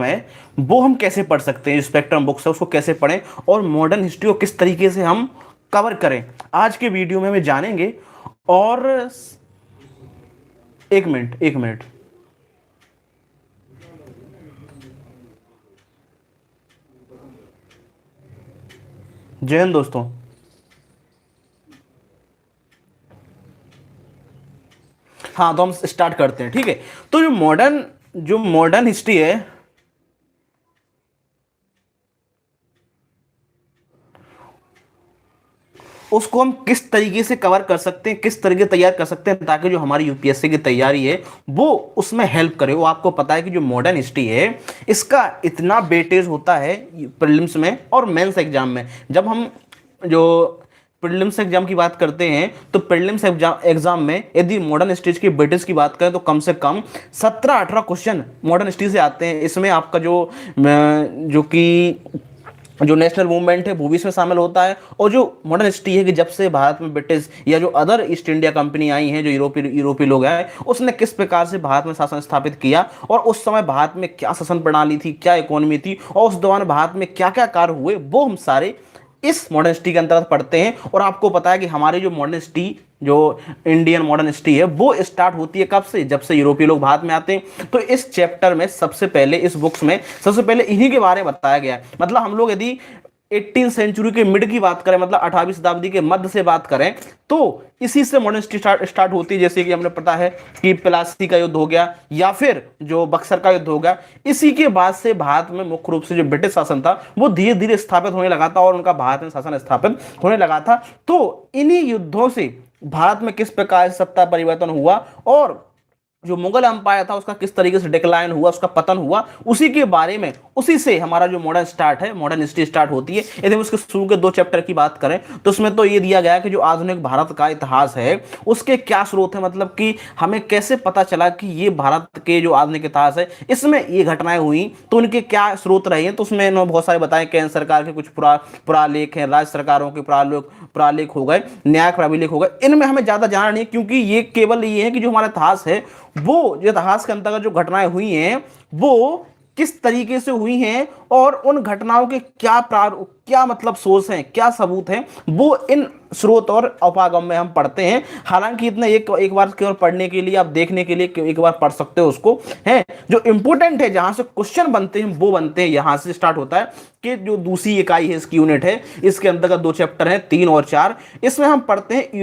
है वो हम कैसे पढ़ सकते हैं, स्पेक्ट्रम बुक्स है उसको कैसे पढ़ें और मॉडर्न हिस्ट्री को किस तरीके से हम कवर करें, आज के वीडियो में हमें जानेंगे। और एक मिनट एक मिनट, जय हिंद दोस्तों। हाँ तो हम स्टार्ट करते हैं, ठीक है। तो जो मॉडर्न हिस्ट्री है उसको हम किस तरीके से कवर कर सकते हैं, किस तरीके तैयार कर सकते हैं ताकि जो हमारी यूपीएससी की तैयारी है वो उसमें हेल्प करे। वो आपको पता है कि जो मॉडर्न हिस्ट्री है इसका इतना वेटेज होता है प्रीलिम्स में और मेंस एग्जाम में। जब हम जो प्रीलिम्स एग्जाम की बात करते हैं तो प्रीलिम्स एग्जाम में यदि मॉडर्न हिस्ट्री की वेटेज की बात करें तो कम से कम 17-18 क्वेश्चन मॉडर्न हिस्ट्री से आते हैं। इसमें आपका जो नेशनल मूवमेंट है वो भी इसमें शामिल होता है। और जो मॉडर्न हिस्ट्री है कि जब से भारत में ब्रिटिश या जो अदर ईस्ट इंडिया कंपनी आई हैं, जो यूरोपीय लोग आए, उसने किस प्रकार से भारत में शासन स्थापित किया और उस समय भारत में क्या शासन प्रणाली थी, क्या इकोनॉमी थी और उस दौरान भारत में क्या क्या कार्य हुए, वो हम सारे इस मॉडर्न हिस्ट्री के अंतर्गत पढ़ते हैं। और आपको पता है कि हमारी जो मॉडर्न हिस्ट्री, जो इंडियन मॉडर्न हिस्ट्री है, वो स्टार्ट होती है कब से, जब से यूरोपीय लोग भारत में आते हैं। तो इस चैप्टर में सबसे पहले, इस बुक्स में सबसे पहले इन्हीं के बारे में बताया गया है। मतलब हम लोग यदि 18 सेंचुरी के मिड की बात करें, मतलब 18वीं शताब्दी के मध्य से बात करें, तो इसी से मॉडर्न हिस्ट्री स्टार्ट होती है। जैसे कि हमने पता है कि प्लासी का युद्ध हो गया या फिर जो बक्सर का युद्ध हो गया। इसी के बाद से भारत में मुख्य रूप से जो ब्रिटिश शासन था वो धीरे धीरे स्थापित होने लगा था और उनका भारत में शासन स्थापित होने लगा था। तो इन्हीं युद्धों से भारत में किस प्रकार से सत्ता परिवर्तन हुआ और जो मुगल एम्पायर था उसका किस तरीके से डिक्लाइन हुआ, उसका पतन हुआ, उसी के बारे में, उसी से हमारा जो मॉडर्न हिस्ट्री स्टार्ट होती है। यदि हम उसके शुरू के 2 चैप्टर की बात करें तो उसमें तो ये दिया गया है कि जो आधुनिक भारत का इतिहास है उसके क्या स्रोत है, मतलब कि हमें कैसे पता चला कि ये भारत के जो आधुनिक इतिहास है इसमें ये घटनाएं हुई, तो उनके क्या स्रोत रहे हैं। तो उसमें इन्होंने बहुत सारे बताए, केंद्र सरकार के कुछ पुरालेख हैं, राज्य सरकारों के पुरालेख हो गए, न्यायिक प्राभिलेख हो गए। इनमें हमें ज्यादा जाना नहीं है क्योंकि ये केवल ये है कि जो हमारा इतिहास है वो, जो इतिहास के अंतर्गत जो घटनाएं हुई हैं वो किस तरीके से हुई हैं और उन घटनाओं के क्या मतलब सोर्स हैं, क्या सबूत हैं, वो इन स्रोत और उपागम में हम पढ़ते हैं। हालांकि इतना एक बार केवल पढ़ने के लिए, आप देखने के लिए एक बार पढ़ सकते हो उसको, है जो इंपॉर्टेंट है, जहां से क्वेश्चन बनते हैं वो बनते हैं, यहां से स्टार्ट होता है। कि जो दूसरी इकाई है, इसकी यूनिट है, इसके अंतर्गत 2 चैप्टर हैं, 3 और 4। इसमें हम पढ़ते हैं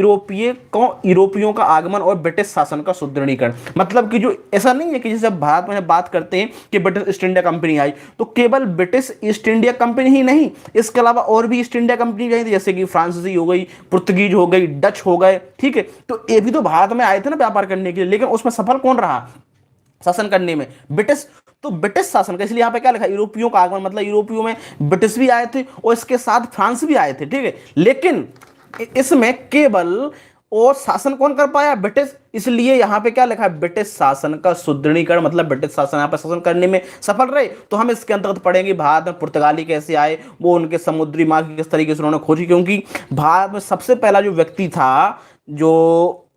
यूरोपियों का आगमन और ब्रिटिश शासन का सुदृढ़ीकरण। मतलब कि जो ऐसा नहीं है कि जैसे भारत में बात करते हैं कि ब्रिटिश ईस्ट इंडिया कंपनी आई, तो केवल ब्रिटिश ईस्ट इंडिया कंपनी ही नहीं, इसके अलावा और भी ईस्ट इंडिया कंपनी आई थी, जैसे कि फ्रांसीसी हो गई, पुर्तगीज हो गई, डच हो गए, ठीक है। तो ये भी तो भारत में आए थे ना व्यापार करने के लिए, लेकिन उसमें सफल कौन रहा शासन करने में? ब्रिटिश। तो ब्रिटिश शासन का, इसलिए यहां पे क्या लिखा, यूरोपियों का आगमन, मतलब यूरोपियों में ब्रिटिश भी आए थे और इसके साथ फ्रांस भी आए थे, ठीक है। लेकिन इसमें केवल और शासन कौन कर पाया? ब्रिटिश। इसलिए यहां पे क्या लिखा है, ब्रिटिश शासन का सुदृढ़ीकरण, मतलब ब्रिटिश शासन यहां पर शासन करने में सफल रहे। तो हम इसके अंतर्गत पढ़ेंगे भारत में पुर्तगाली कैसे आए, वो उनके समुद्री मार्ग किस तरीके से उन्होंने खोजी, क्योंकि भारत में सबसे पहला जो व्यक्ति था, जो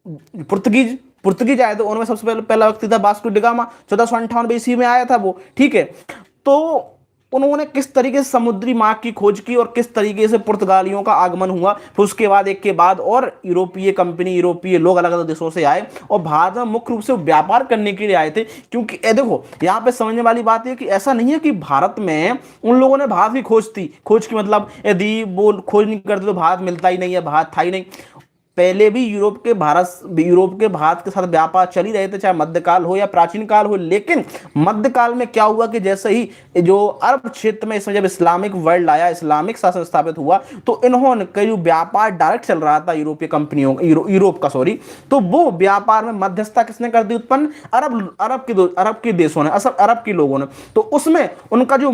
पुर्तगीज आए थे, उनमें सबसे पहला व्यक्ति था वास्को डी गामा, 1458 ईस्वी में आया था वो, ठीक है। तो उन्होंने किस तरीके से समुद्री मार्ग की खोज की और किस तरीके से पुर्तगालियों का आगमन हुआ, फिर उसके बाद एक के बाद और यूरोपीय लोग अलग अलग देशों से आए और भारत में मुख्य रूप से व्यापार करने के लिए आए थे। क्योंकि देखो यहाँ पे समझने वाली बात है कि ऐसा नहीं है कि भारत में उन लोगों ने भारत की खोज की, मतलब यदि वो खोज नहीं करते तो भारत मिलता ही नहीं है, भारत था ही नहीं। पहले भी यूरोप के भारत के साथ व्यापार चल ही रहे थे, चाहे मध्यकाल हो या प्राचीन काल हो। लेकिन मध्यकाल में क्या हुआ कि जैसे ही जो अरब क्षेत्र में इसमें जब इस्लामिक वर्ल्ड आया, इस्लामिक शासन स्थापित हुआ, तो इन्होंने जो व्यापार डायरेक्ट चल रहा था यूरोपीय कंपनियों यूरोप का, तो वो व्यापार में मध्यस्थता किसने कर दी उत्पन्न? अरब के देशों ने, अरब के लोगों ने। तो उसमें उनका जो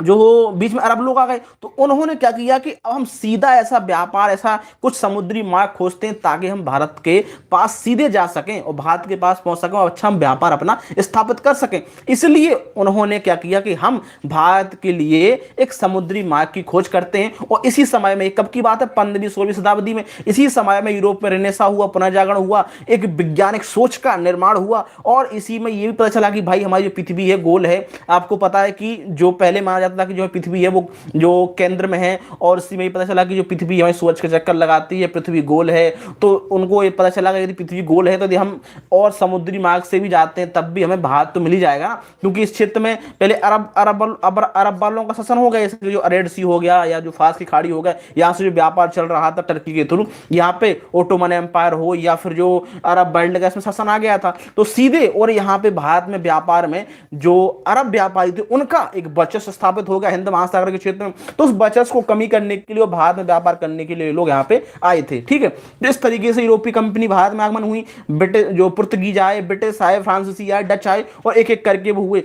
जो बीच में अरब लोग आ गए, तो उन्होंने क्या किया कि अब हम सीधा ऐसा व्यापार, ऐसा कुछ समुद्री मार्ग खोजते हैं ताकि हम भारत के पास सीधे जा सकें और भारत के पास पहुंच सकें और अच्छा हम व्यापार अपना स्थापित कर सकें। इसलिए उन्होंने क्या किया कि हम भारत के लिए एक समुद्री मार्ग की खोज करते हैं। और इसी समय में, कब की बात है, 15वीं 16वीं शताब्दी में, इसी समय में यूरोप में रेनेसा हुआ, पुनर्जागरण हुआ, एक वैज्ञानिक सोच का निर्माण हुआ। और इसी में ये भी पता चला कि भाई हमारी जो पृथ्वी है गोल है। आपको पता है कि जो पहले माना जाता था कि जो पृथ्वी है वो जो केंद्र में है, और इसी में ही पता चला कि जो पृथ्वी हमारे सूरज के चक्कर लगाती है, पृथ्वी गोल है। तो उनको ये पता चला कि यदि पृथ्वी गोल है तो यदि हम और समुद्री मार्ग से भी जाते हैं तब भी हमें भारत तो मिल ही जाएगा, क्योंकि इस क्षेत्र में पहले अरब वालों का शासन हो गया, जैसे जो रेड सी हो गया या जो फारस की खाड़ी हो गया, यहाँ से जो व्यापार चल रहा था टर्की के थ्रू, यहाँ पे ओटोमन एम्पायर हो या फिर जो अरब वर्ल्ड का इसमें शासन आ गया था। तो सीधे और यहाँ पे भारत में व्यापार में जो अरब व्यापारी थे उनका एक वर्चस्व स्थापित हो गया हिंद महासागर के क्षेत्र में। तो उस वर्चस्व को कमी करने के लिए और भारत में व्यापार करने के लिए लोग यहाँ पे आए थे। ठीक है, तो इस तरीके से यूरोपीय कंपनी भारत में आगमन हुई। ब्रिटिश जो पुर्तगीज आए, ब्रिटिश आए, फ्रांसीसी आए, डच आए, और एक एक करके वो हुए।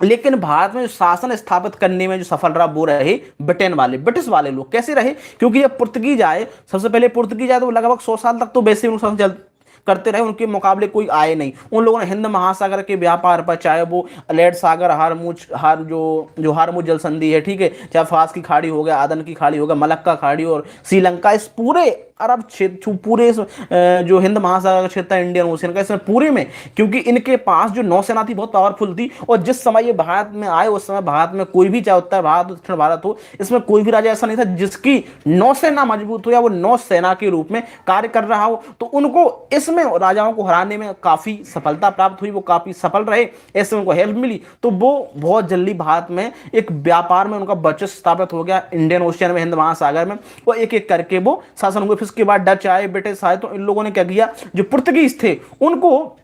लेकिन भारत में जो शासन स्थापित करने में जो सफल रहा वो रहे ब्रिटेन वाले, ब्रिटिश वाले लोग। कैसे रहे? क्योंकि जब पुर्तगीज आए, सबसे पहले पुर्तगीज आए तो लगभग 100 साल तक तो वैसे ही शासन चल करते रहे, उनके मुकाबले कोई आए नहीं। उन लोगों ने हिंद महासागर के व्यापार पर, चाहे वो अलेट सागर, हारमुज जल संधि है, ठीक है, चाहे फास की खाड़ी हो गया, आदन की खाड़ी हो गया, मलक्का खाड़ी और श्रीलंका, इस पूरे अरब क्षेत्र, पूरे जो हिंद महासागर का क्षेत्र है, इंडियन ओशियन का, इसमें पूरे में, क्योंकि इनके पास जो नौसेना थी बहुत पावरफुल थी। और जिस समय ये भारत में आए उस समय भारत में कोई भी, चाहे उत्तर भारत हो दक्षिण भारत हो, इसमें कोई भी राजा ऐसा नहीं था जिसकी नौसेना मजबूत हो या वो नौसेना के रूप में कार्य कर रहा हो। तो उनको इसमें राजाओं को हराने में काफी सफलता प्राप्त हुई, वो काफी सफल रहे, ऐसे उनको हेल्प मिली। तो वो बहुत जल्दी भारत में एक व्यापार में उनका वर्चस्व स्थापित हो गया, इंडियन ओशियन में, हिंद महासागर में, और एक एक करके वो शासन हुए। उसके बाद डच आए, ब्रिटिश आए, तो इन लोगों ने क्या किया, जो पुर्तगीज थे उनको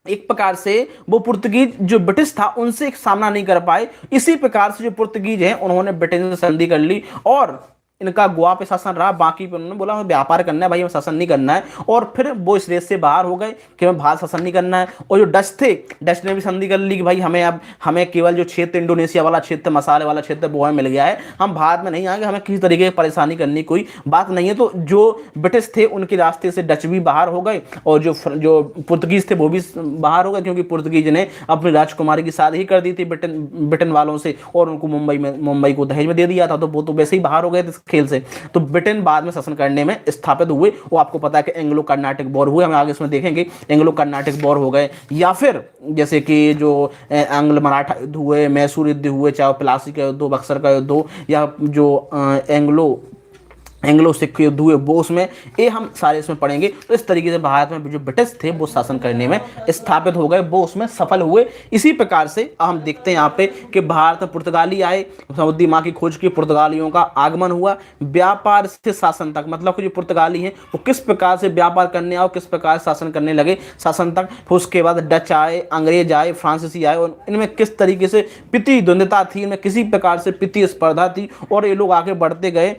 एक प्रकार से, वो पुर्तगीज जो ब्रिटिश था उनसे एक सामना नहीं कर पाए। इसी प्रकार से जो पुर्तगीज हैं उन्होंने ब्रिटेन से संधि कर ली और इनका गोवा पे शासन रहा। बाकी पे उन्होंने बोला हमें व्यापार करना है भाई, हमें शासन नहीं करना है, और फिर वो इस देश से बाहर हो गए कि हमें भारत शासन नहीं करना है। और जो डच थे, डच ने भी संधि कर ली कि भाई हमें केवल जो क्षेत्र इंडोनेशिया वाला क्षेत्र, मसाले वाला क्षेत्र वो हमें मिल गया है, हम भारत में नहीं आएंगे, हमें किसी तरीके की परेशानी करनी कोई बात नहीं है। तो जो ब्रिटिश थे उनके रास्ते से डच भी बाहर हो गए, और जो पुर्तगीज थे वो भी बाहर हो गए, क्योंकि पुर्तगीज ने अपनी राजकुमारी की शादी ही कर दी थी ब्रिटेन वालों से, और उनको मुंबई को दहेज में दे दिया था, तो वो तो वैसे ही बाहर हो गए थे खेल से। तो ब्रिटेन बाद में शासन करने में स्थापित हुए। वो आपको पता है कि एंग्लो कर्नाटिक वॉर हुए, हम आगे इसमें देखेंगे, एंग्लो कर्नाटिक वॉर हो गए, या फिर जैसे कि जो एंग्ल मराठा युद्ध हुए, मैसूर युद्ध हुए, चाहे प्लासी का युद्ध हो, बक्सर का युद्ध हो, या जो एंग्लो सिख युद्ध हुए वो, उसमें ये हम सारे इसमें पढ़ेंगे। तो इस तरीके से भारत में जो ब्रिटिश थे वो शासन करने में स्थापित हो गए, वो उसमें सफल हुए। इसी प्रकार से हम देखते हैं यहाँ पे कि भारत में पुर्तगाली आए, समुद्री माँ की खोज की, पुर्तगालियों का आगमन हुआ, व्यापार से शासन तक, मतलब कि जो पुर्तगाली हैं वो किस प्रकार से व्यापार करने आओ, किस प्रकार से शासन करने लगे शासन तक। फिर उसके बाद डच आए, अंग्रेज आए, फ्रांसीसी आए, और इनमें किस तरीके से पित्तीय द्वंद्वता थी, इनमें किसी प्रकार से पित्तीय स्पर्धा थी, और ये लोग आगे बढ़ते गए।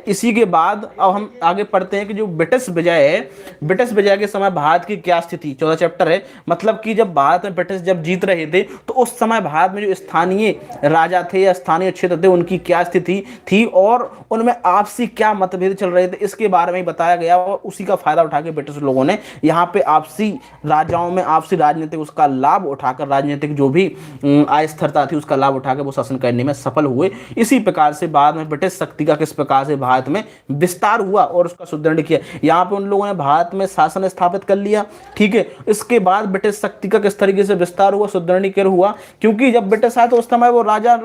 इसी के बाद अब हम आगे पढ़ते हैं कि जो ब्रिटिश विजय है, ब्रिटिश विजय के समय भारत की क्या स्थिति, 14 चैप्टर है। मतलब कि जब भारत में ब्रिटिश जब जीत रहे थे तो उस समय भारत में जो स्थानीय राजा थे या स्थानीय क्षेत्र थे उनकी क्या स्थिति थी, और उनमें आपसी क्या मतभेद चल रहे थे, इसके बारे में बताया गया। और उसी का फायदा उठा के ब्रिटिश लोगों ने यहाँ पे आपसी राजाओं में आपसी राजनीतिक उसका लाभ उठाकर, राजनीतिक जो भी अस्थिरता थी उसका लाभ उठाकर वो शासन करने में सफल हुए। इसी प्रकार से बाद में ब्रिटिश शक्ति का किस प्रकार से भारत में विस्तार हुआ और उसका सुदृढ़ किया। यहाँ पे उन लोगों ने भारत में शासन स्थापित कर लिया, ठीक है। इसके बाद ब्रिटिश शक्ति का किस तरीके से विस्तार हुआ, सुदृढ़ीकरण हुआ, क्योंकि जब ब्रिटिश आया तो उस समय वो राजा,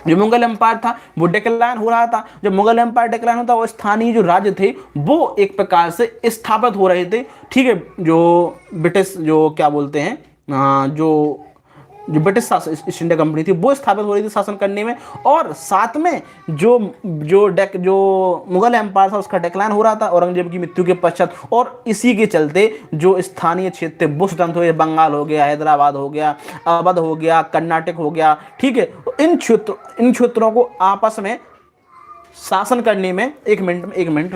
जो मुगल एम्पायर था वो डिक्लाइन हो रहा था। जब मुगल एम्पायर डिक्लाइन होता वो स्थानीय जो राज्य थे वो एक प्रकार से स्थापित हो रहे थे, ठीक है। जो ब्रिटिश जो क्या बोलते हैं, जो ब्रिटिश ईस्ट इंडिया कंपनी थी वो स्थापित हो रही थी शासन करने में, और साथ में जो मुगल एम्पायर था उसका डिक्लाइन हो रहा था औरंगजेब की मृत्यु के पश्चात। और इसी के चलते जो स्थानीय क्षेत्र वो स्वतंत्र हुए, बंगाल हो गया, हैदराबाद हो गया, अवध हो गया, कर्नाटक हो गया, ठीक है। इन क्षेत्रों को आपस में शासन करने में, एक मिनट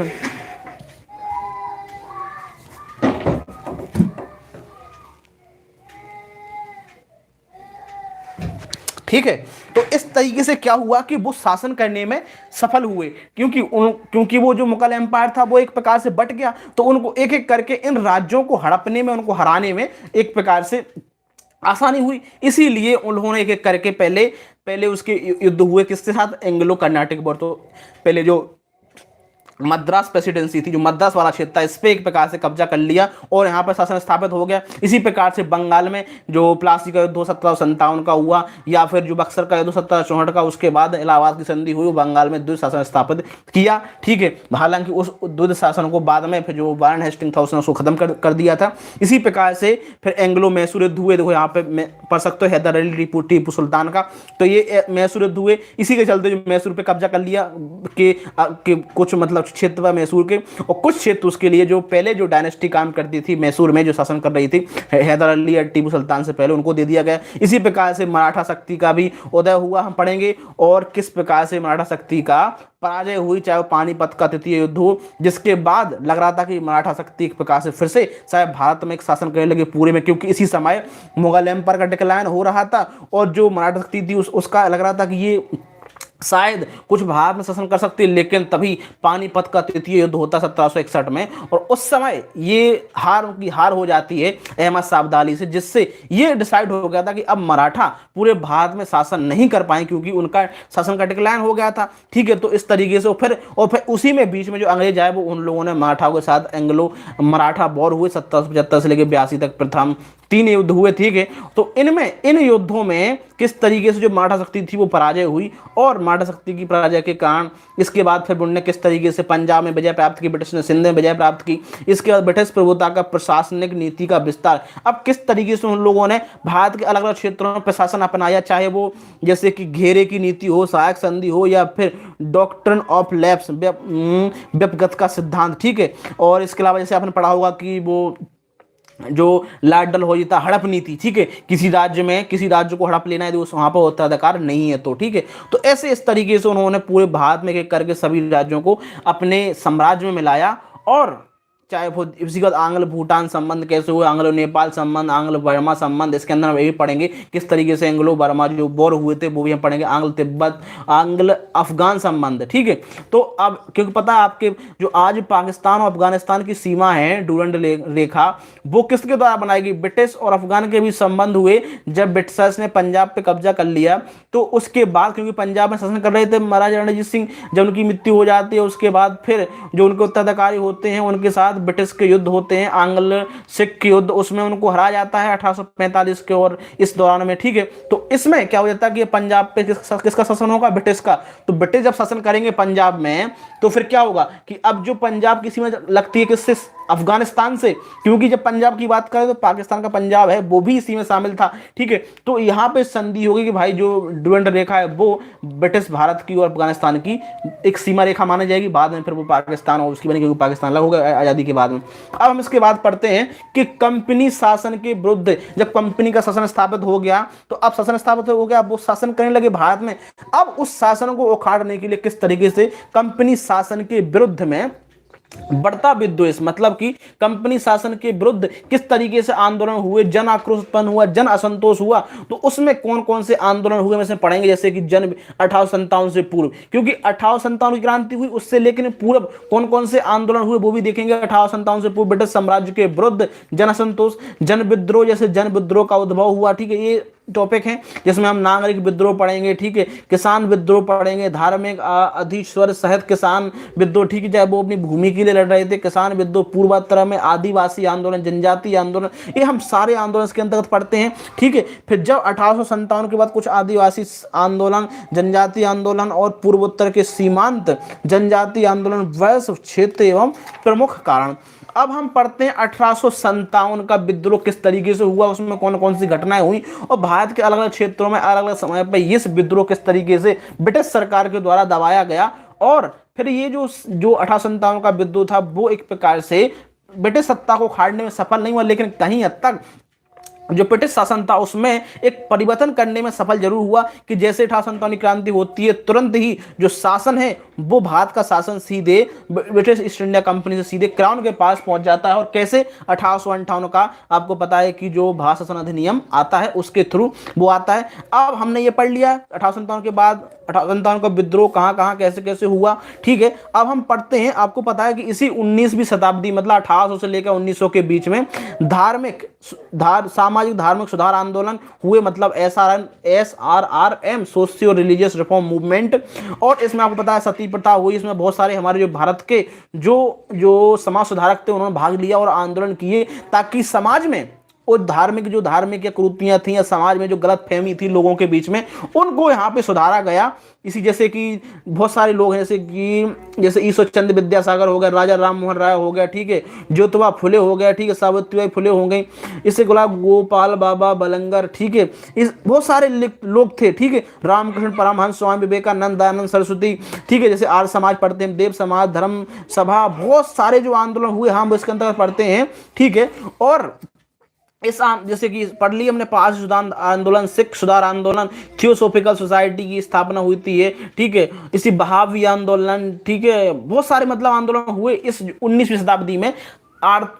ठीक है। तो इस तरीके से क्या हुआ कि वो शासन करने में सफल हुए, क्योंकि वो जो मुगल एम्पायर था वो एक प्रकार से बट गया, तो उनको एक एक करके इन राज्यों को हड़पने में, उनको हराने में एक प्रकार से आसानी हुई। इसीलिए उन्होंने एक एक करके पहले पहले उसके युद्ध हुए किसके साथ, एंग्लो कर्नाटिक वॉर। तो पहले जो मद्रास प्रेसिडेंसी थी, जो मद्रास वाला क्षेत्र था, इस पे एक प्रकार से कब्जा कर लिया और यहाँ पर शासन स्थापित हो गया। इसी प्रकार से बंगाल में जो प्लासी का युद्ध 1757 का हुआ, या फिर जो बक्सर का युद्ध 1764 का, उसके बाद इलाहाबाद की संधि हुई, बंगाल में द्विज शासन स्थापित किया। ठीक है, हालांकि उस द्विज शासन को बाद में फिर जो वारन हेस्टिंग था उसने उसको खत्म कर दिया था। इसी प्रकार से फिर एंग्लो मैसूर युद्ध हुए, देखो यहाँ पे पढ़ सकते हो, हैदर अली टीपू सुल्तान का। तो ये मैसूर युद्ध हुए, इसी के चलते जो मैसूर पे कब्जा कर लिया कि कुछ मतलब क्षेत्र था मैसूर के, और कुछ क्षेत्र उसके लिए जो पहले जो डायनेस्टी काम करती थी मैसूर में, जो शासन कर रही थी हैदर अली टीपू सुल्तान से पहले, उनको दे दिया गया। इसी प्रकार से मराठा शक्ति का भी उदय हुआ, हम पढ़ेंगे, और किस प्रकार से मराठा शक्ति का पराजय हुई, चाहे वो पानीपत का तृतीय युद्ध हो, जिसके बाद लग रहा था कि मराठा शक्ति एक प्रकार से फिर से शायद भारत में एक शासन करने लगे पूरे में, क्योंकि इसी समय मुगल एम्पायर का डिक्लाइन हो रहा था, और जो मराठा शक्ति थी उसका लग रहा था कि ये शायद कुछ भारत में शासन कर सकती है। लेकिन तभी पानीपत का तृतीय युद्ध होता 1761 में, और उस समय ये हार हो जाती है अहमद शाह अब्दाली से, जिससे ये डिसाइड हो गया था कि अब मराठा पूरे भारत में शासन नहीं कर पाए, क्योंकि उनका शासन का डिक्लाइन हो गया था। ठीक है, तो इस तरीके से फिर उसी में बीच में जो अंग्रेज आए वो उन लोगों ने मराठाओं के साथ एंग्लो मराठा वॉर हुए 1775 से लेकर 82 तक प्रथम 3 युद्ध हुए। ठीक है, तो इन युद्धों में किस तरीके से जो मराठा शक्ति थी वो पराजय हुई, और मराठा शक्ति की पराजय के कारण इसके बाद फिर उन्होंने किस तरीके से पंजाब में विजय प्राप्त की, ब्रिटिश ने सिंध में विजय प्राप्त की। इसके बाद ब्रिटिश प्रभुता का प्रशासनिक नीति का विस्तार, अब किस तरीके से उन लोगों ने भारत के अलग अलग क्षेत्रों में प्रशासन अपनाया, चाहे वो जैसे कि घेरे की नीति हो, सहायक संधि हो, या फिर डॉक्ट्रिन ऑफ लैप्स, व्यपगत का सिद्धांत। ठीक है, और इसके अलावा जैसे आपने पढ़ा होगा कि वो जो लॉर्ड डलहौजी था, हड़प नीति। ठीक है, किसी राज्य को हड़प लेना है, वहां पर उत्तराधिकार नहीं है, तो ठीक है। तो ऐसे इस तरीके से उन्होंने पूरे भारत में एक करके सभी राज्यों को अपने साम्राज्य में मिलाया, और चाहे वो इसी के बाद आंग्ल भूटान संबंध कैसे हुए, आंग्लो नेपाल संबंध, आंग्ल बर्मा संबंध, इसके अंदर हम ये भी पढ़ेंगे किस तरीके से एंग्लो बर्मा जो वॉर हुए थे वो भी हम पढ़ेंगे, आंग्ल तिब्बत, आंग्ल अफगान संबंध। ठीक है, तो अब क्योंकि पता है आपके जो आज पाकिस्तान और अफगानिस्तान की सीमा है डूरंड रेखा, वो किसके द्वारा बनाई गई, ब्रिटिश और अफगान के भी संबंध हुए जब ब्रिटिशर्स ने पंजाब पे कब्जा कर लिया। तो उसके बाद क्योंकि पंजाब में शासन कर रहे थे महाराजा रणजीत सिंह, जब उनकी मृत्यु हो जाती है उसके बाद फिर जो उनके उत्तराधिकारी होते हैं उनके साथ ब्रिटिश के युद्ध होते हैं, आंग्ल सिख के युद्ध, उसमें उनको हराया जाता है 1845 के, और इस दौरान में। ठीक है, तो इसमें क्या हो जाता है कि पंजाब पे किसका शासन होगा, ब्रिटिश का। तो ब्रिटिश जब शासन करेंगे पंजाब में, तो फिर क्या होगा कि अब जो पंजाब की सीमा लगती है किससे, अफगानिस्तान से, क्योंकि जब पंजाब की बात करें तो पाकिस्तान का पंजाब है वो भी इसी में शामिल था। ठीक है, तो यहाँ पे संधि होगी कि भाई जो डुरंड रेखा है वो ब्रिटिश भारत की और अफगानिस्तान की एक सीमा रेखा मानी जाएगी, बाद में फिर वो पाकिस्तान और उसकी बनी, क्योंकि पाकिस्तान अलग हो गया आज़ादी के बाद में। अब हम इसके बाद पढ़ते हैं कि कंपनी शासन के विरुद्ध, जब कंपनी का शासन स्थापित हो गया, तो अब शासन स्थापित हो गया, वो शासन करने लगे भारत में। अब उस शासन को उखाड़ने के लिए किस तरीके से कंपनी शासन के विरुद्ध में बढ़ता विद्वेष, मतलब कि कंपनी शासन के विरुद्ध किस तरीके से आंदोलन हुए, जन आक्रोश उत्पन्न हुआ, जन असंतोष हुआ, तो उसमें कौन कौन से आंदोलन हुए में से पढ़ेंगे। जैसे कि जन 1857 से पूर्व, क्योंकि 1857 की क्रांति हुई, उससे लेकिन पूर्व कौन कौन से आंदोलन हुए वो भी देखेंगे। 1857 से पूर्व ब्रिटिश साम्राज्य के विरुद्ध जन असंतोष, जन विद्रोह, जैसे जन विद्रोह का उद्भव हुआ। ठीक है, ये टॉपिक है जिसमें हम नागरिक विद्रोह पढ़ेंगे। ठीक है, किसान विद्रोह पढ़ेंगे, धार्मिक अधिश्वर सहित किसान विद्रोह। ठीक है, चाहे वो अपनी भूमि के लिए लड़ रहे थे, किसान विद्रोह, पूर्वोत्तर में आदिवासी आंदोलन, जनजातीय आंदोलन, ये हम सारे आंदोलन इसके अंतर्गत पढ़ते हैं। ठीक है, फिर जब 1857 के बाद कुछ आदिवासी आंदोलन, जनजातीय आंदोलन और पूर्वोत्तर के सीमांत जनजातीय आंदोलन, वैश्व क्षेत्र एवं प्रमुख कारण। अब हम पढ़ते हैं 1857 का विद्रोह किस तरीके से हुआ, उसमें कौन कौन सी घटनाएं हुई, और भारत के अलग अलग क्षेत्रों में अलग अलग समय पर इस विद्रोह किस तरीके से ब्रिटिश सरकार के द्वारा दबाया गया। और फिर ये जो 1857 का विद्रोह था वो एक प्रकार से ब्रिटिश सत्ता को उखाड़ने में सफल नहीं हुआ, लेकिन कहीं हद तक जो ब्रिटिश शासन था उसमें एक परिवर्तन करने में सफल जरूर हुआ कि जैसे 1857 क्रांति होती है तुरंत ही जो शासन है वो भारत का शासन सीधे ब्रिटिश ईस्ट इंडिया कंपनी से सीधे क्राउन के पास पहुंच जाता है। और कैसे 1858 का आपको पता है कि जो भारत शासन अधिनियम आता है उसके थ्रू वो आता है। अब हमने ये पढ़ लिया 1857 के बाद 1857 का विद्रोह कहाँ कहाँ कैसे कैसे हुआ, ठीक है। अब हम पढ़ते हैं, आपको पता है कि इसी 19वीं शताब्दी मतलब 1800 से लेकर 1900 के बीच में सामाजिक धार्मिक सुधार आंदोलन हुए, मतलब SRRM socio religious reform movement. और इसमें आपको पता है सती प्रथा हुई, इसमें बहुत सारे हमारे जो भारत के जो जो समाज सुधारक थे उन्होंने भाग लिया और आंदोलन किए, ताकि समाज में वो धार्मिक या कुरीतियां थी या समाज में जो गलत फहमी थी लोगों के बीच में उनको यहाँ पे सुधारा गया। इसी जैसे कि बहुत सारे लोग हैं जैसे ईश्वर चंद्र विद्यासागर हो गए, राजा राम मोहन राय हो गया, ठीक है, ज्योतिबा फुले हो गया, ठीक है, सावित्रीबाई फुले हो गई, इससे गुलाब गोपाल बाबा बलंगर, ठीक है, इस बहुत सारे लोग थे, ठीक है, रामकृष्ण परमहंस, स्वामी विवेकानंद, दयानंद सरस्वती, ठीक है, जैसे आर्य समाज पढ़ते हैं, देव समाज, धर्म सभा, बहुत सारे जो आंदोलन हुए हम इसके अंतर्गत पढ़ते हैं, ठीक है। और इस जैसे कि पढ़ ली हमने पारसी सुधार आंदोलन, सिख सुधार आंदोलन, थियोसोफिकल सोसाइटी की स्थापना हुई थी है, ठीक है, इसी बहावी आंदोलन, ठीक है, बहुत सारे मतलब आंदोलन हुए इस 19वीं शताब्दी में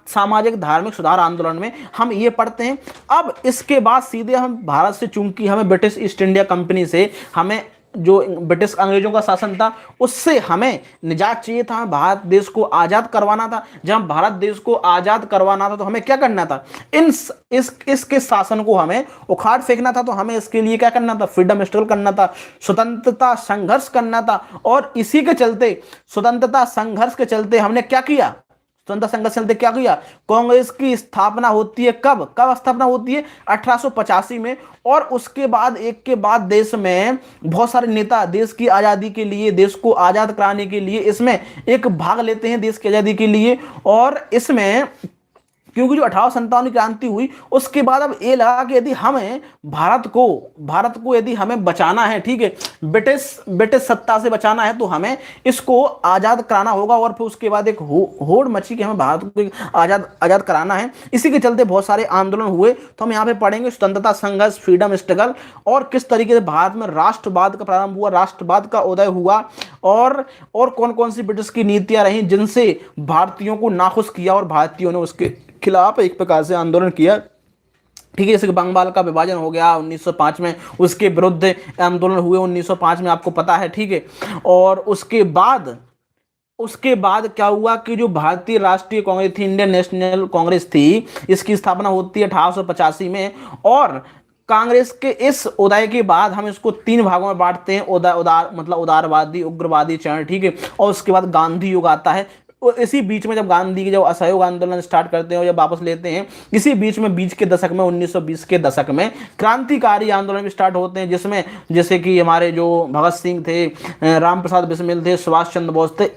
सामाजिक धार्मिक सुधार आंदोलन में हम ये पढ़ते हैं। अब इसके बाद सीधे हम भारत से, चूंकि हमें ब्रिटिश ईस्ट इंडिया कंपनी से हमें जो ब्रिटिश अंग्रेजों का शासन था उससे हमें निजात चाहिए था, भारत देश को आजाद करवाना था। जब भारत देश को आजाद करवाना था तो हमें क्या करना था, इसके शासन को हमें उखाड़ फेंकना था। तो हमें इसके लिए क्या करना था, फ्रीडम स्ट्रगल करना था, स्वतंत्रता संघर्ष करना था। और इसी के चलते, स्वतंत्रता संघर्ष के चलते हमने क्या किया, स्वतंत्रता संघर्ष चलते क्या किया, कांग्रेस की स्थापना होती है। कब कब स्थापना होती है, 1885 में। और उसके बाद एक के बाद देश में बहुत सारे नेता देश की आज़ादी के लिए, देश को आज़ाद कराने के लिए इसमें एक भाग लेते हैं देश की आज़ादी के लिए। और इसमें क्योंकि जो 1857 क्रांति हुई उसके बाद अब ये लगा कि यदि हमें भारत को यदि हमें बचाना है, ठीक है, ब्रिटिश सत्ता से बचाना है, तो हमें इसको आज़ाद कराना होगा। और फिर उसके बाद एक होड़ मची कि हमें भारत को आज़ाद कराना है। इसी के चलते बहुत सारे आंदोलन हुए। तो हम यहाँ पे पढ़ेंगे स्वतंत्रता संघर्ष, फ्रीडम स्ट्रगल, और किस तरीके से भारत में राष्ट्रवाद का प्रारंभ हुआ, राष्ट्रवाद का उदय हुआ, और कौन कौन सी ब्रिटिश की नीतियां रही जिनसे भारतीयों को नाखुश किया और भारतीयों ने उसके खिलाफ एक प्रकार से आंदोलन किया, ठीक है। जैसे कि बंगाल का विभाजन हो गया 1905 में, उसके विरुद्ध आंदोलन हुए 1905 में, आपको पता है, ठीक है। और उसके बाद क्या हुआ कि जो भारतीय राष्ट्रीय कांग्रेस थी, इंडियन नेशनल कांग्रेस थी, इसकी स्थापना होती है 1885 में। और कांग्रेस के इस उदय के बाद हम इसको 3 भागों में बांटते हैं, उदारवादी, उग्रवादी चरण, ठीक है। और उसके बाद गांधी युग आता है। और इसी बीच में जब गांधी के जब असहयोग आंदोलन स्टार्ट करते हैं और जब वापस लेते हैं, इसी बीच के दशक में 1920 के दशक में क्रांतिकारी आंदोलन भी स्टार्ट होते हैं, जिसमें जैसे कि हमारे जो भगत सिंह थे, राम प्रसाद बिस्मिल थे, सुभाष चंद्र बोस थे,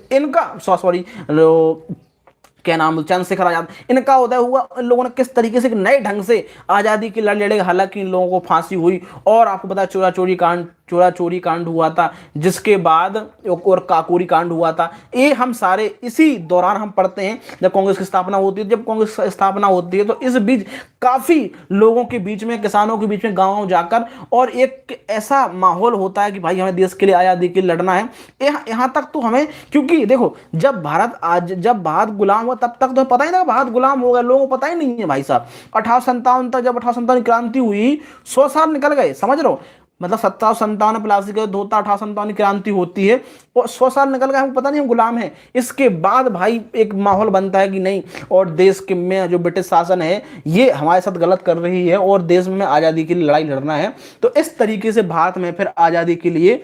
क्या नाम, चंद्रशेखर आजाद, इनका उदय हुआ। इन लोगों ने किस तरीके से एक नए ढंग से आज़ादी की लड़ाई लड़े। हालांकि इन लोगों को फांसी हुई और आपको पता है चोरा चोरी कांड हुआ था, जिसके बाद और काकोरी कांड हुआ था। ये हम सारे इसी दौरान हम पढ़ते हैं जब कांग्रेस की स्थापना होती है। जब कांग्रेस की स्थापना होती है तो इस बीच काफ़ी लोगों के बीच में, किसानों के बीच में गाँव जाकर और एक ऐसा माहौल होता है कि भाई हमें देश के लिए, आज़ादी के लिए लड़ना है। यहाँ तक तो हमें, क्योंकि देखो जब भारत गुलाम हुआ तब तक तो पता ही था भारत गुलाम हो गया, लोगों को पता ही नहीं है भाई साहब। 1857 तक, जब 1857 क्रांति हुई 100 साल निकल गए, समझ रहे हो, मतलब 57 प्लास्टिक होता, 1857 क्रांति होती है और 100 साल निकल गए, हमको पता नहीं हम गुलाम हैं। इसके बाद भाई एक माहौल बनता है कि नहीं, और देश के में जो ब्रिटिश शासन है ये हमारे साथ गलत कर रही है और देश में आज़ादी की लड़ाई लड़ना है। तो इस तरीके से भारत में फिर आज़ादी के लिए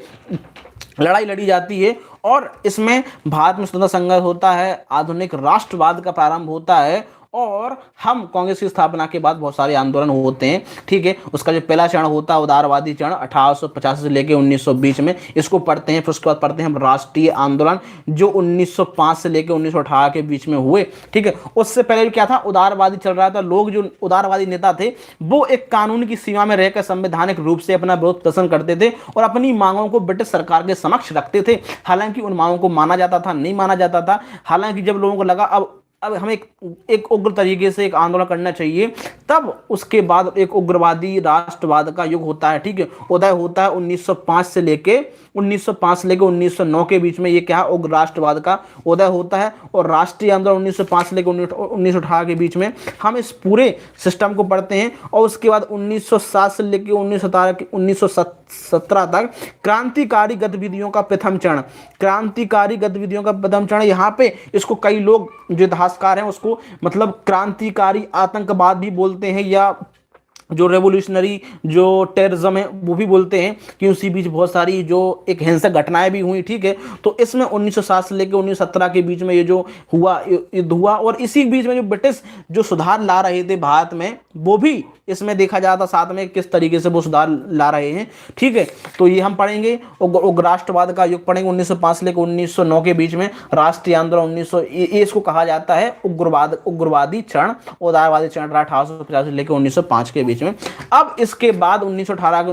लड़ाई लड़ी जाती है और इसमें भारत में स्वतंत्रता संघर्ष होता है, आधुनिक राष्ट्रवाद का प्रारंभ होता है और हम कांग्रेस की स्थापना के बाद बहुत सारे आंदोलन होते हैं, ठीक है। उसका जो पहला चरण होता है उदारवादी चरण 1885 से लेकर 1920 में, इसको पढ़ते हैं। फिर उसके बाद पढ़ते हैं हम राष्ट्रीय आंदोलन जो 1905 से लेकर 1918 के बीच में हुए, ठीक है। उससे पहले क्या था, उदारवादी चल रहा था। लोग जो उदारवादी नेता थे वो एक कानून की सीमा में रहकर संवैधानिक रूप से अपना विरोध प्रदर्शन करते थे और अपनी मांगों को ब्रिटिश सरकार के समक्ष रखते थे। हालांकि उन मांगों को माना जाता था, नहीं माना जाता था। हालांकि जब लोगों को लगा अब अब हमें एक उग्र तरीके से एक आंदोलन करना चाहिए, तब उसके बाद एक उग्रवादी राष्ट्रवाद का युग होता है, ठीक है, उदय होता है 1905 से लेके 1909 के बीच में, ये क्या है, उग्र राष्ट्रवाद का उदय होता है। और राष्ट्रीय आंदोलन 1905 से लेकर 1918 के बीच में हम इस पूरे सिस्टम को पढ़ते हैं। और उसके बाद 1907 से लेकर 1917 तक क्रांतिकारी गतिविधियों का प्रथम चरण, क्रांतिकारी गतिविधियों का प्रथम चरण, यहाँ पे इसको कई लोग जो इतिहासकार हैं उसको मतलब क्रांतिकारी आतंकवाद भी बोलते हैं, या जो रेवोल्यूशनरी जो टेररिज्म है वो भी बोलते हैं, कि उसी बीच बहुत सारी जो एक हिंसक घटनाएं भी हुई, ठीक है। तो इसमें 1907 से लेकर 1917 के बीच में ये जो हुआ युद्ध हुआ, और इसी बीच में जो ब्रिटिश जो सुधार ला रहे थे भारत में, वो भी इसमें देखा जाता साथ में किस तरीके से वो सुधार ला रहे हैं, ठीक है। तो ये हम पढ़ेंगे, उग्र राष्ट्रवाद का युग पढ़ेंगे 1905 से लेकर 1909 के बीच में, राष्ट्रीय आंदोलन 1900, ये इसको कहा जाता है उग्रवादी चरण, उदारवादी चरण 1850 से लेकर 1905 के बीच में। अब इसके बाद 1918 के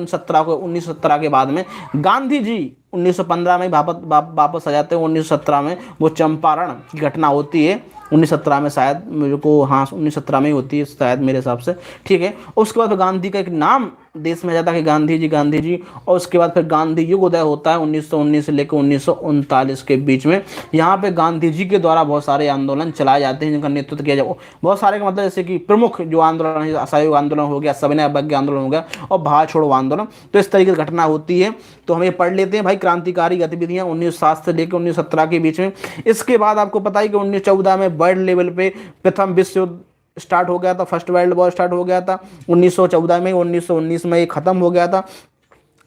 1917 के बाद में गांधी जी 1915 में वापस आ जाते हैं। 1917 में वो चंपारण की घटना होती है, 1917 में शायद, मेरे को, हाँ 1917 में ही होती है शायद मेरे हिसाब से, ठीक है। उसके बाद गांधी का एक नाम देश में जाता है कि गांधी जी, और उसके बाद फिर गांधी युग उदय होता है 1919 से लेकर 1939 के बीच में। यहाँ पे गांधी जी के द्वारा बहुत सारे आंदोलन चलाए जाते हैं जिनका नेतृत्व किया जाए, बहुत सारे का मतलब जैसे कि प्रमुख जो आंदोलन है, असहयोग आंदोलन हो गया, सविनय अवज्ञा आंदोलन हो गया, और भारत छोड़ो आंदोलन। तो इस तरीके की घटना होती है, तो हम ये पढ़ लेते हैं भाई, क्रांतिकारी गतिविधियां 1907 से लेकर 1917 के बीच में। इसके बाद आपको पता है कि 1914 में वर्ल्ड लेवल पे प्रथम विश्व युद्ध स्टार्ट हो गया था, फर्स्ट वर्ल्ड वॉर स्टार्ट हो गया था 1914 में, 1919 में ये खत्म हो गया था।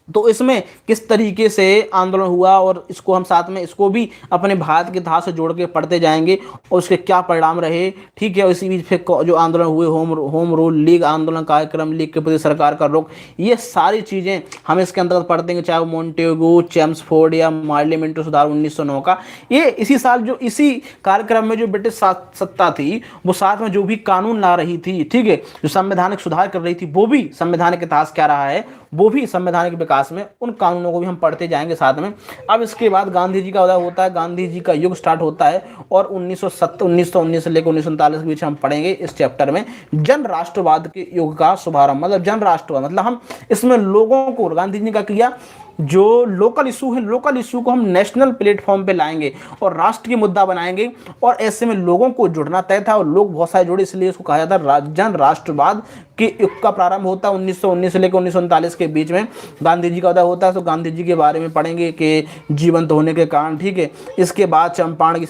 तो इसमें किस तरीके से आंदोलन हुआ, और इसको हम साथ में इसको भी अपने भारत के इतिहास से जोड़ के पढ़ते जाएंगे, और उसके क्या परिणाम रहे, ठीक है। और इसी बीच फिर जो आंदोलन हुए, होम रूल लीग आंदोलन, कार्यक्रम लीग के प्रति सरकार का रुख, ये सारी चीज़ें हम इसके अंतर्गत पढ़ते हैं, चाहे वो मोंटेगू, चेम्सफोर्ड या पार्लियामेंट्री सुधार 1909 का। ये इसी साल जो इसी कार्यक्रम में जो ब्रिटिश सत्ता थी वो साथ में जो भी कानून ला रही थी, ठीक है, जो संवैधानिक सुधार कर रही थी, वो भी संवैधानिक इतिहास क्या रहा है, वो भी संवैधानिक विकास में उन कानूनों को भी हम पढ़ते जाएंगे साथ में। अब इसके बाद गांधी जी का उदय होता है, गांधी जी का युग स्टार्ट होता है, और 1919 से लेकर 1939 के बीच हम पढ़ेंगे इस चैप्टर में जन राष्ट्रवाद के युग का शुभारंभ। मतलब जन राष्ट्रवाद मतलब हम इसमें लोगों को, गांधी जी ने क्या किया, जो लोकल इशू है, लोकल इशू को हम नेशनल प्लेटफॉर्म पे लाएंगे और राष्ट्रीय मुद्दा बनाएंगे, और ऐसे में लोगों को जुड़ना तय था, और लोग बहुत सारे जुड़े, इसलिए इसको कहा जाता है जन राष्ट्रवाद के युग का प्रारंभ होता है 1919 से लेकर 1939 के बीच में। गांधी जी का उदय होता है, तो गांधी जी के बारे में पढ़ेंगे कि जीवंत होने के कारण, ठीक है। इसके बाद चंपारण की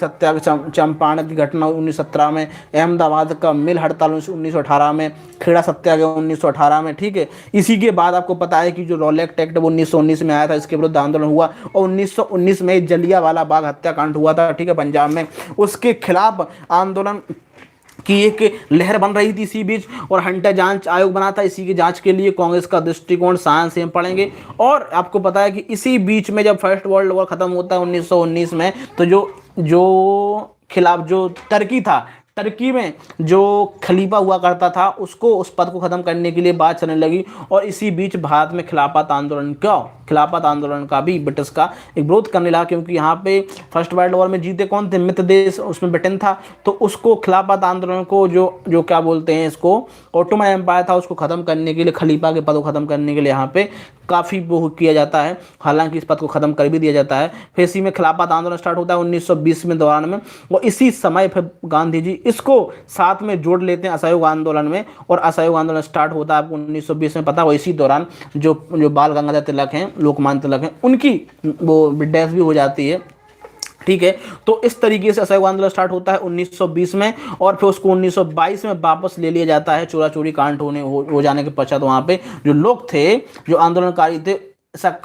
चंपारण की घटना 1917 में, अहमदाबाद का मिल हड़ताल 1918 में, खेड़ा सत्याग्रह 1918 में, ठीक है। इसी के बाद आपको पता है कि जो रॉलेट एक्ट वो 1919 में आया था, इसके विरुद्ध आंदोलन हुआ, और 1919 में जलियांवाला बाग हत्याकांड हुआ था, ठीक है, पंजाब में। उसके खिलाफ आंदोलन की एक लहर बन रही थी इसी बीच, और हंटर जांच आयोग बना था इसी की जांच के लिए। कांग्रेस का दृष्टिकोण साइंस से हम पढ़ेंगे। और आपको पता है कि इसी बीच में जब फर्स्ट वर्ल्ड वॉर खत्म होता है 1919 में, तो जो खिलाफ जो टर्की था, टर्की में जो खलीफा हुआ करता था, उसको उस पद को खत्म करने के लिए बात चलने लगी। और इसी बीच भारत में खिलाफत आंदोलन का भी ब्रिटिश का एक विरोध करने लगा, क्योंकि यहाँ पे फर्स्ट वर्ल्ड वॉर में जीते कौन थे, मित्र देश, उसमें ब्रिटेन था। तो उसको खिलाफत आंदोलन को जो क्या बोलते हैं, इसको ऑटोमन एम्पायर था, उसको खत्म करने के लिए, खलीफा के पद को खत्म करने के लिए यहाँ पे काफ़ी वो किया जाता है, हालांकि इस पद को खत्म कर भी दिया जाता है। फिर इसी में खिलाफत आंदोलन स्टार्ट होता है 1920 में दौरान में, और इसी समय फिर गांधी जी इसको साथ में जोड़ लेते हैं असहयोग आंदोलन में, और असहयोग आंदोलन स्टार्ट होता है आपको 1920 में पता हो। इसी दौरान जो बाल गंगाधर तिलक हैं, लोकमान्य तिलक हैं, उनकी वो डेथ भी हो जाती है, ठीक है। तो इस तरीके से असहयोग आंदोलन स्टार्ट होता है 1920 में, और फिर उसको 1922 में वापस ले लिया जाता है, चोरा चोरी कांड हो जाने के पश्चात। वहाँ पे जो लोग थे, जो आंदोलनकारी थे, ऐसा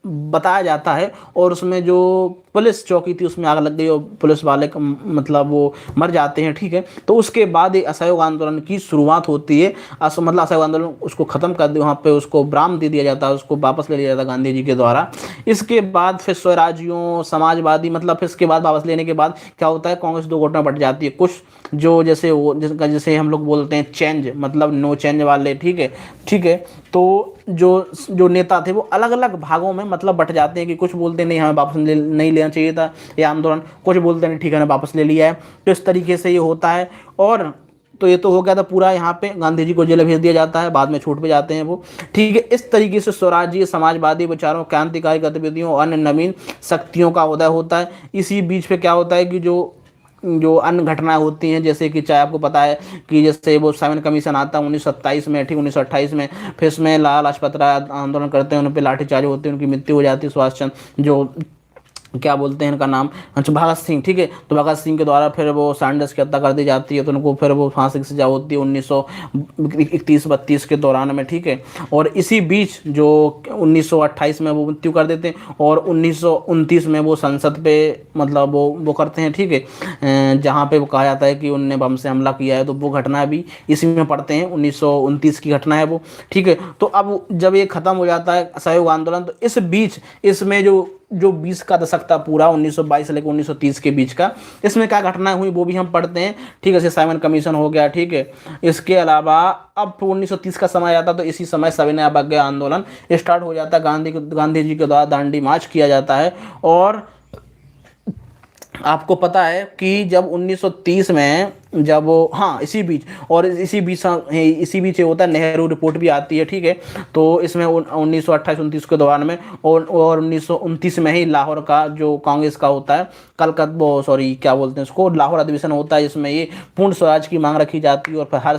बताया जाता है, और उसमें जो पुलिस चौकी थी उसमें आग लग गई और पुलिस वाले मतलब वो मर जाते हैं, ठीक है। तो उसके बाद एक असहयोग आंदोलन की शुरुआत होती है, मतलब असहयोग आंदोलन उसको ख़त्म कर दिया, वहाँ पे उसको विराम दे दिया जाता है, उसको वापस ले लिया जाता है गांधी जी के द्वारा। इसके बाद फिर स्वराज्यों, समाजवादी, मतलब फिर इसके बाद वापस लेने के बाद क्या होता है, कांग्रेस दो गुटों में बट जाती है। कुछ जो जैसे वो जिसका जैसे हम लोग बोलते हैं चेंज, मतलब नो चेंज वाले, ठीक है, ठीक है। तो जो जो नेता थे वो अलग अलग भागों में मतलब बट जाते हैं कि कुछ बोलते हैं नहीं हमें वापस नहीं लेना चाहिए था ये आंदोलन, कुछ बोलते हैं ठीक है हमने वापस ले लिया है। तो इस तरीके से ये होता है। और तो ये तो हो गया था पूरा, यहाँ पे गांधी जी को जेल भेज दिया जाता है, बाद में छूट पे जाते हैं वो, ठीक है। इस तरीके से स्वराज्य, समाजवादी विचारों, क्रांतिकारी गतिविधियों और अन्य नवीन शक्तियों का उदय होता है। इसी बीच पे क्या होता है कि जो जो अन्य घटनाएं होती हैं, जैसे कि चाहे आपको पता है कि जैसे वो साइमन कमीशन आता है 1927 में, ठीक 1928 में, फिर इसमें लाला लाजपत राय आंदोलन करते हैं, उन पर लाठीचार्ज होती है, उनकी मृत्यु हो जाती है। सुभाष चंद्र जो क्या बोलते हैं इनका नाम, अच्छा भगत सिंह, ठीक है। तो भगत सिंह के द्वारा फिर वो सैंडर्स की हत्या कर दी जाती है, तो उनको फिर वो फांसी की सजा होती है 1931-32 के दौरान में, ठीक है। और इसी बीच जो 1928 में वो मृत्यु कर देते हैं, और 1929 में वो संसद पे मतलब वो करते हैं, ठीक है, जहाँ पे वो कहा जाता है कि उनने बम से हमला किया है। तो वो घटना भी इसी में पढ़ते हैं, 1929 की घटना है वो, ठीक है। तो अब जब ये खत्म हो जाता है असहयोग आंदोलन, तो इस बीच इसमें जो 20 का दशक था पूरा 1922 से लेकर 1930 के बीच का, इसमें क्या घटनाएं हुई वो भी हम पढ़ते हैं, ठीक है। जैसे साइमन कमीशन हो गया, ठीक है। इसके अलावा अब 1930 का समय आता, तो इसी समय सविनय अवज्ञा आंदोलन स्टार्ट हो जाता है। गांधी जी के द्वारा दांडी मार्च किया जाता है। और आपको पता है कि जब 1930 में जब हाँ इसी बीच ये होता है, नेहरू रिपोर्ट भी आती है, ठीक है। तो इसमें 1928-29 के दौरान में और 1929 में ही लाहौर का जो कांग्रेस का होता है, क्या बोलते हैं उसको, लाहौर अधिवेशन होता है, जिसमें ये पूर्ण स्वराज की मांग रखी जाती है। और फिर हर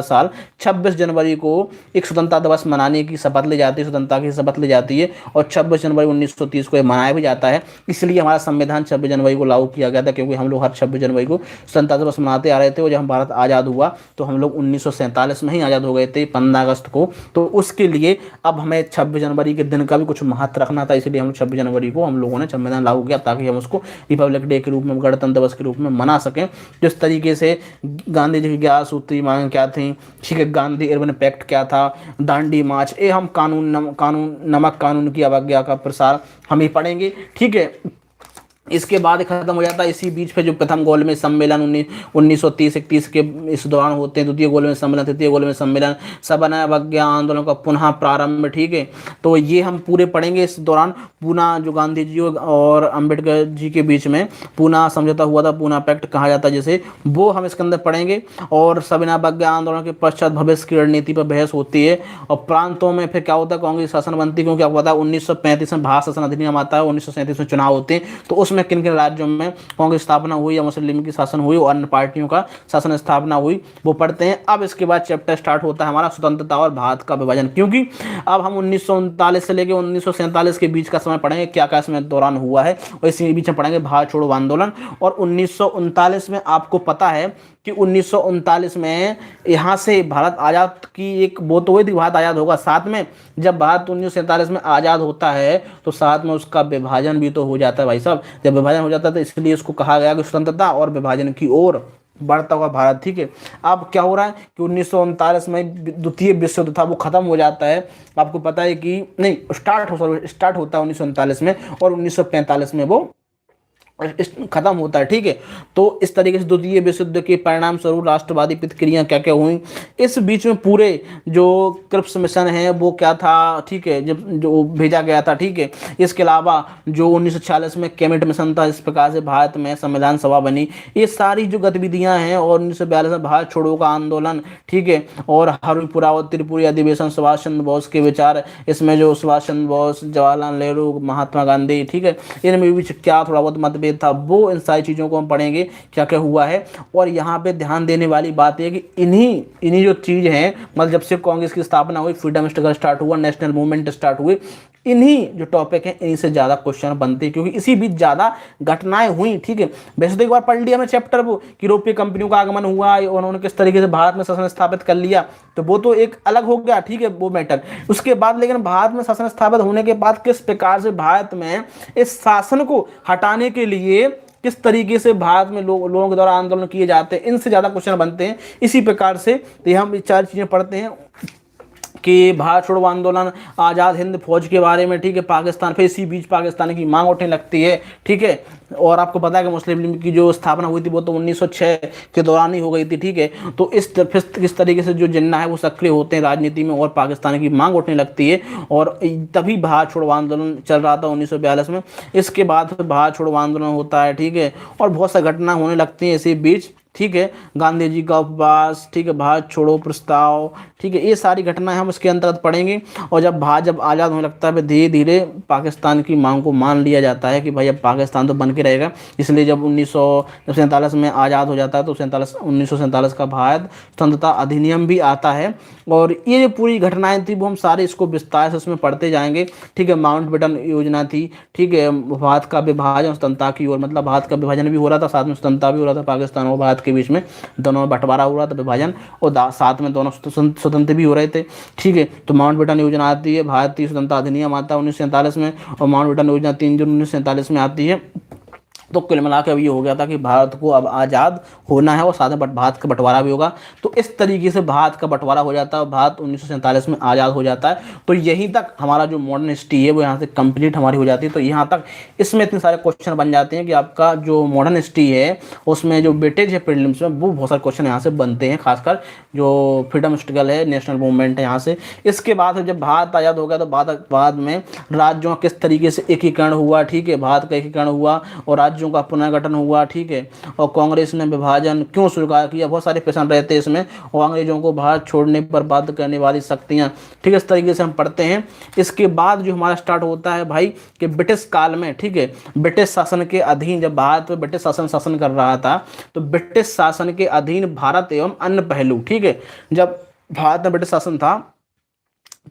साल 26 जनवरी को एक स्वतंत्रता दिवस मनाने की शपथ ली जाती है, स्वतंत्रता की शपथ ली जाती है। और 26 जनवरी 1930 को ये मनाया भी जाता है। इसलिए हमारा संविधान 26 जनवरी को लागू किया गया था, क्योंकि हम लोग हर 26 जनवरी को स्वतंत्रता दिवस मनाते आ रहे थे। और जब भारत आज़ाद हुआ तो हम लोग 1947 में ही आज़ाद हो गए थे 15 अगस्त को। तो उसके लिए अब हमें 26 जनवरी के दिन का भी कुछ महत्व रखना था, इसलिए हम 26 जनवरी को हम लोगों ने संविधान लागू किया, ताकि हम उसको रिपब्लिक डे के रूप में, गणतंत्र दिवस के रूप में मना सकें। जिस तरीके से गांधी जी की 11 सूत्री मांग क्या थी, ठीक है, गांधी अर्बन पैक्ट क्या था, दांडी मार्च, ये हम नमक कानून की अवज्ञा का प्रसार हम ही पढ़ेंगे, ठीक है। इसके बाद खत्म हो जाता है। इसी बीच पे जो प्रथम गोलमेज सम्मेलन 1930-31 के इस दौरान होते हैं, द्वितीय गोलमेज सम्मेलन, तृतीय गोलमेज सम्मेलन, सविनय अवज्ञा आंदोलन का पुनः प्रारंभ, ठीक है। तो ये हम पूरे पढ़ेंगे। इस दौरान पूना जो गांधी जी और अम्बेडकर जी के बीच में पूना समझौता हुआ था, पूना पैक्ट कहा जाता है जैसे, वो हम इसके अंदर पढ़ेंगे। और सविनय अवज्ञा आंदोलन के पश्चात भविष्य की रणनीति पर बहस होती है। और प्रांतों में फिर क्या होता है, कांग्रेस शासन बनती है, क्योंकि आपको पता है 1935 में भारत शासन अधिनियम आता है, 1937 में चुनाव होते हैं। तो उसमें किन किन राज्यों में कांग्रेस स्थापना हुई या मुस्लिम लीग की शासन हुई और अन्य पार्टियों का शासन स्थापना हुई, वो पढ़ते हैं। अब इसके बाद चैप्टर स्टार्ट होता है हमारा स्वतंत्रता और भारत का विभाजन, क्योंकि अब हम 1939 से लेकर 1947 के बीच का समय पढ़ेंगे, क्या क्या इसमें दौरान हुआ है। और इसी बीच में पढ़ेंगे भारत छोड़ो आंदोलन। और 1939 में आपको पता है कि 1939 में यहाँ से भारत आज़ाद की एक वो तो हुई थी, भारत आज़ाद होगा, साथ में जब भारत 1947 में आज़ाद होता है तो साथ में उसका विभाजन भी तो हो जाता है भाई साहब। जब विभाजन हो जाता है तो इसलिए उसको कहा गया कि स्वतंत्रता और विभाजन की ओर बढ़ता हुआ भारत, ठीक है। अब क्या हो रहा है कि 1939 में द्वितीय विश्व युद्ध था वो खत्म हो जाता है। आपको पता है कि नहीं, स्टार्ट होता है 1939 में, और 1945 में वो खत्म होता है, ठीक है। तो इस तरीके से द्वितीय विश्व युद्ध के परिणाम स्वरूप राष्ट्रवादी प्रतिक्रिया क्या क्या हुई। इस बीच में पूरे जो क्रिप्स मिशन है वो क्या था, ठीक है, जब जो भेजा गया था, ठीक है। इसके अलावा जो 1946 में कैबिनेट मिशन था, इस प्रकार से भारत में संविधान सभा बनी। ये सारी जो गतिविधियां हैं, और 1942 में भारत छोड़ो का आंदोलन, ठीक है, और हरिपुरा और त्रिपुरी अधिवेशन, सुभाष चंद्र बोस के विचार, इसमें जो सुभाष चंद्र बोस, जवाहरलाल नेहरू, महात्मा गांधी, ठीक है, इनमें भी क्या थोड़ा बहुत मतभेद था, वो इन सारी चीज़ों को हम पढ़ेंगे क्या क्या हुआ है। और यहाँ पे ध्यान देने वाली बात है कि इन्हीं जो चीज़ हैं, मतलब जब से कांग्रेस की स्थापना हुई, फ्रीडम स्ट्रगल स्टार्ट हुआ, नेशनल मूवमेंट स्टार्ट हुए, इन्हीं जो टॉपिक हैं इन्हीं से ज़्यादा क्वेश्चन बनते हैं, क्योंकि इसी बीच ज़्यादा घटनाएं हुई, ठीक है। वैसे तो एक बार पढ़ लिया हमने चैप्टर वो कि यूरोपीय कंपनियों का आगमन हुआ और उन्होंने किस तरीके से भारत में शासन स्थापित कर लिया, तो वो तो एक अलग हो गया, ठीक है, वो मैटर। उसके बाद लेकिन भारत में शासन स्थापित होने के बाद किस प्रकार से भारत में इस शासन को हटाने के लिए किस तरीके से भारत में लोगों के द्वारा आंदोलन किए जाते हैं, इनसे ज़्यादा क्वेश्चन बनते हैं। इसी प्रकार से ये हम चार चीज़ें पढ़ते हैं, कि भारत छोड़ो आंदोलन, आज़ाद हिंद फौज के बारे में, ठीक है, पाकिस्तान, फिर इसी बीच पाकिस्तान की मांग उठने लगती है, ठीक है। और आपको पता है कि मुस्लिम लीग की जो स्थापना हुई थी वो तो 1906 के दौरान ही हो गई थी, ठीक है। तो इस तरीके से जो जिन्ना है वो सक्रिय होते हैं राजनीति में और पाकिस्तान की मांग उठने लगती है। और तभी भारत छोड़ो आंदोलन चल रहा था 1942 में। इसके बाद फिर भारत छोड़ो आंदोलन होता है, ठीक है, और बहुत सा घटना होने लगती है इसी बीच, ठीक है। गांधी जी का उपवास, ठीक है, भारत छोड़ो प्रस्ताव, ठीक है, ये सारी घटनाएं हम इसके अंतर्गत पढ़ेंगे। और जब आज़ाद होने लगता है फिर धीरे धीरे पाकिस्तान की मांग को मान लिया जाता है कि भाई अब पाकिस्तान तो बन के रहेगा। इसलिए जब 1947 में आज़ाद हो जाता है तो 1947 का भारत स्वतंत्रता अधिनियम भी आता है। और ये जो पूरी घटनाएं थी वो हम सारे इसको विस्तार से उसमें पढ़ते जाएंगे, ठीक है। माउंटबेटन योजना थी, ठीक है, भारत का विभाजन स्वतंत्रता की ओर, मतलब भारत का विभाजन भी हो रहा था, साथ में स्वतंत्रता भी हो रहा था, पाकिस्तान और भारत के बीच में दोनों में बंटवारा हो रहा था, विभाजन, और साथ में दोनों स्वतंत्र भी हो रहे थे, ठीक है। तो माउंटबेटन योजना आती है, भारतीय स्वतंत्रता अधिनियम आता है 1947 में, और माउंटबेटन योजना 3 जून 1947 में आती है। तो कुल मिला के अब ये हो गया था कि भारत को अब आज़ाद होना है और साथ में भारत का बंटवारा भी होगा। तो इस तरीके से भारत का बंटवारा हो जाता है और भारत 1947 में आज़ाद हो जाता है। तो यहीं तक हमारा जो मॉडर्न हिस्ट्री है वो यहाँ से कंप्लीट हमारी हो जाती है। तो यहाँ तक इसमें इतने सारे क्वेश्चन बन जाते हैं कि आपका जो मॉडर्न हिस्ट्री है उसमें जो वेटेज है प्रीलिम्स में वो बहुत सारे क्वेश्चन यहाँ से बनते हैं, खासकर जो फ्रीडम स्ट्रगल है, नेशनल मूवमेंट है यहाँ से। इसके बाद जब भारत आज़ाद हो गया तो बाद में राज्यों का किस तरीके से एकीकरण हुआ, ठीक है, भारत का एकीकरण हुआ और राज्यों का पुनर्गठन हुआ, ठीक है। और कांग्रेस ने विभाजन क्यों स्वीकार किया, बहुत सारे प्रश्न रहते हैं इसमें, और अंग्रेजों को भारत छोड़ने पर बाध्य करने वाली शक्तियां, ठीक है, इस तरीके से हम पढ़ते हैं। इसके बाद जो हमारा स्टार्ट होता है भाई कि ब्रिटिश काल में, ठीक है, ब्रिटिश शासन के अधीन, जब भारत में ब्रिटिश शासन कर रहा था तो ब्रिटिश शासन के अधीन भारत एवं अन्य पहलू, ठीक है, जब भारत में ब्रिटिश शासन था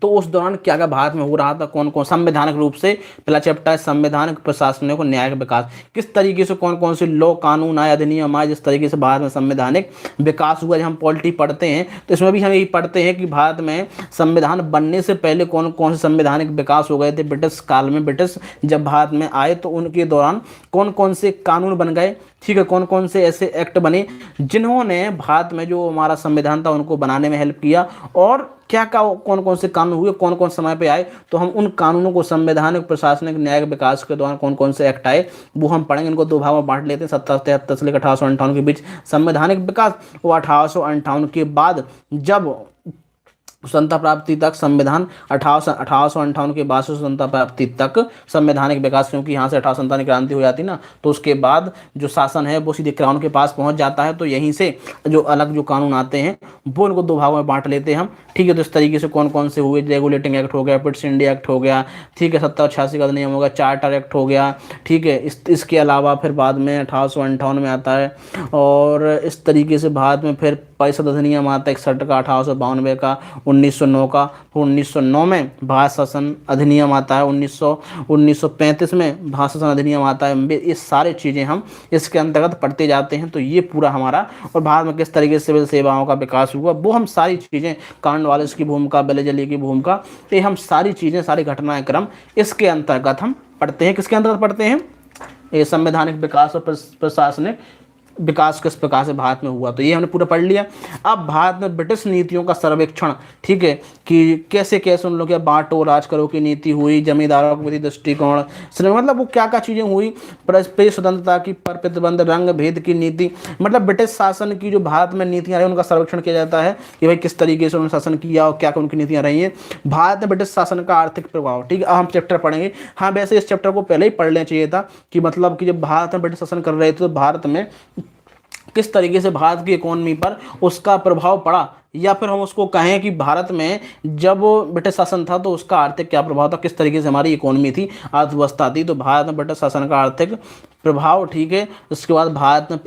तो उस दौरान क्या क्या भारत में हो रहा था, कौन कौन संवैधानिक रूप से, पहला चैप्टर है संवैधानिक प्रशासनिक और न्यायिक विकास, किस तरीके से कौन कौन से लॉ कानून आए, अधिनियम आए, जिस तरीके से भारत में संवैधानिक विकास हुआ। जब हम पॉलिटी पढ़ते हैं तो इसमें भी हम यही पढ़ते हैं कि भारत में संविधान बनने से पहले कौन कौन से संवैधानिक विकास हो गए थे ब्रिटिश काल में। ब्रिटिश जब भारत में आए तो उनके दौरान कौन कौन से कानून बन गए, ठीक है, कौन कौन से ऐसे एक्ट बने जिन्होंने भारत में जो हमारा संविधान था उनको बनाने में हेल्प किया, और क्या क्या कौन कौन से कानून हुए, कौन कौन समय पे आए। तो हम उन कानूनों को संवैधानिक प्रशासनिक न्यायिक विकास के दौरान कौन कौन से एक्ट आए वो हम पढ़ेंगे। इनको दो भागों में बांट लेते हैं। 1773 से लेकर 1858 के बीच संवैधानिक विकास, और 1858 के बाद जब स्वतंत्रता प्राप्ति तक संविधान, 1858 के बाद से स्वतंत्रता प्राप्ति तक संवैधानिक विकास, क्योंकि यहाँ से 1857 क्रांति हो जाती ना, तो उसके बाद जो शासन है वो सीधे क्राउन के पास पहुँच जाता है। तो यहीं से जो अलग जो कानून आते हैं वो उनको दो भागों में बांट लेते हैं हम, ठीक है। तो इस तरीके से कौन कौन से हुए, रेगुलेटिंग एक्ट हो गया, ब्रिटिश इंडिया एक्ट हो गया, ठीक है, 1786 का अधिनियम हो गया, चार्टर एक्ट हो गया, ठीक है। इसके अलावा फिर बाद में 1858 में आता है, और इस तरीके से भारत में फिर परिषद अधिनियम आता है 61 का, 1892 का, 1909 का, तो 1909 में भारत शासन अधिनियम आता है, 1935 में भारत शासन अधिनियम आता है। ये सारी चीज़ें हम इसके अंतर्गत पढ़ते जाते हैं। तो ये पूरा हमारा, और भारत में किस तरीके से सिविल सेवाओं का विकास हुआ वो हम सारी चीज़ें, कॉर्नवालिस की भूमिका, बेलेजली की भूमिका, ये हम सारी चीज़ें, सारी घटनाएं क्रम इसके अंतर्गत हम पढ़ते हैं। किसके अंतर्गत पढ़ते हैं? ये संवैधानिक विकास और प्रशासनिक विकास किस प्रकार से भारत में हुआ। तो ये हमने पूरा पढ़ लिया। अब भारत में ब्रिटिश नीतियों का सर्वेक्षण, ठीक है, कि कैसे कैसे उन लोग के बांटो राज करो की नीति हुई, जमींदारों के प्रति दृष्टिकोण, मतलब वो क्या क्या चीज़ें हुई, प्रेस स्वतंत्रता की, पर प्रतिबंध, रंग भेद की नीति, मतलब ब्रिटिश शासन की जो भारत में नीतियाँ रही उनका सर्वेक्षण किया जाता है कि भाई किस तरीके से उन्होंने शासन किया और क्या क्या उनकी नीतियाँ रही हैं। भारत में ब्रिटिश शासन का आर्थिक प्रभाव, ठीक है, अब हम चैप्टर पढ़ेंगे। हाँ, वैसे इस चैप्टर को पहले ही पढ़ लेना चाहिए था कि मतलब कि जब भारत में ब्रिटिश शासन कर रहे थे तो भारत में किस तरीके से भारत की इकोनॉमी पर उसका प्रभाव पड़ा, या फिर हम उसको कहें कि भारत में जब ब्रिटिश शासन था तो उसका आर्थिक क्या प्रभाव था, किस तरीके से हमारी इकोनॉमी थी, अर्थव्यवस्था थी। तो भारत में ब्रिटिश शासन का आर्थिक प्रभाव, ठीक है। उसके बाद भारत में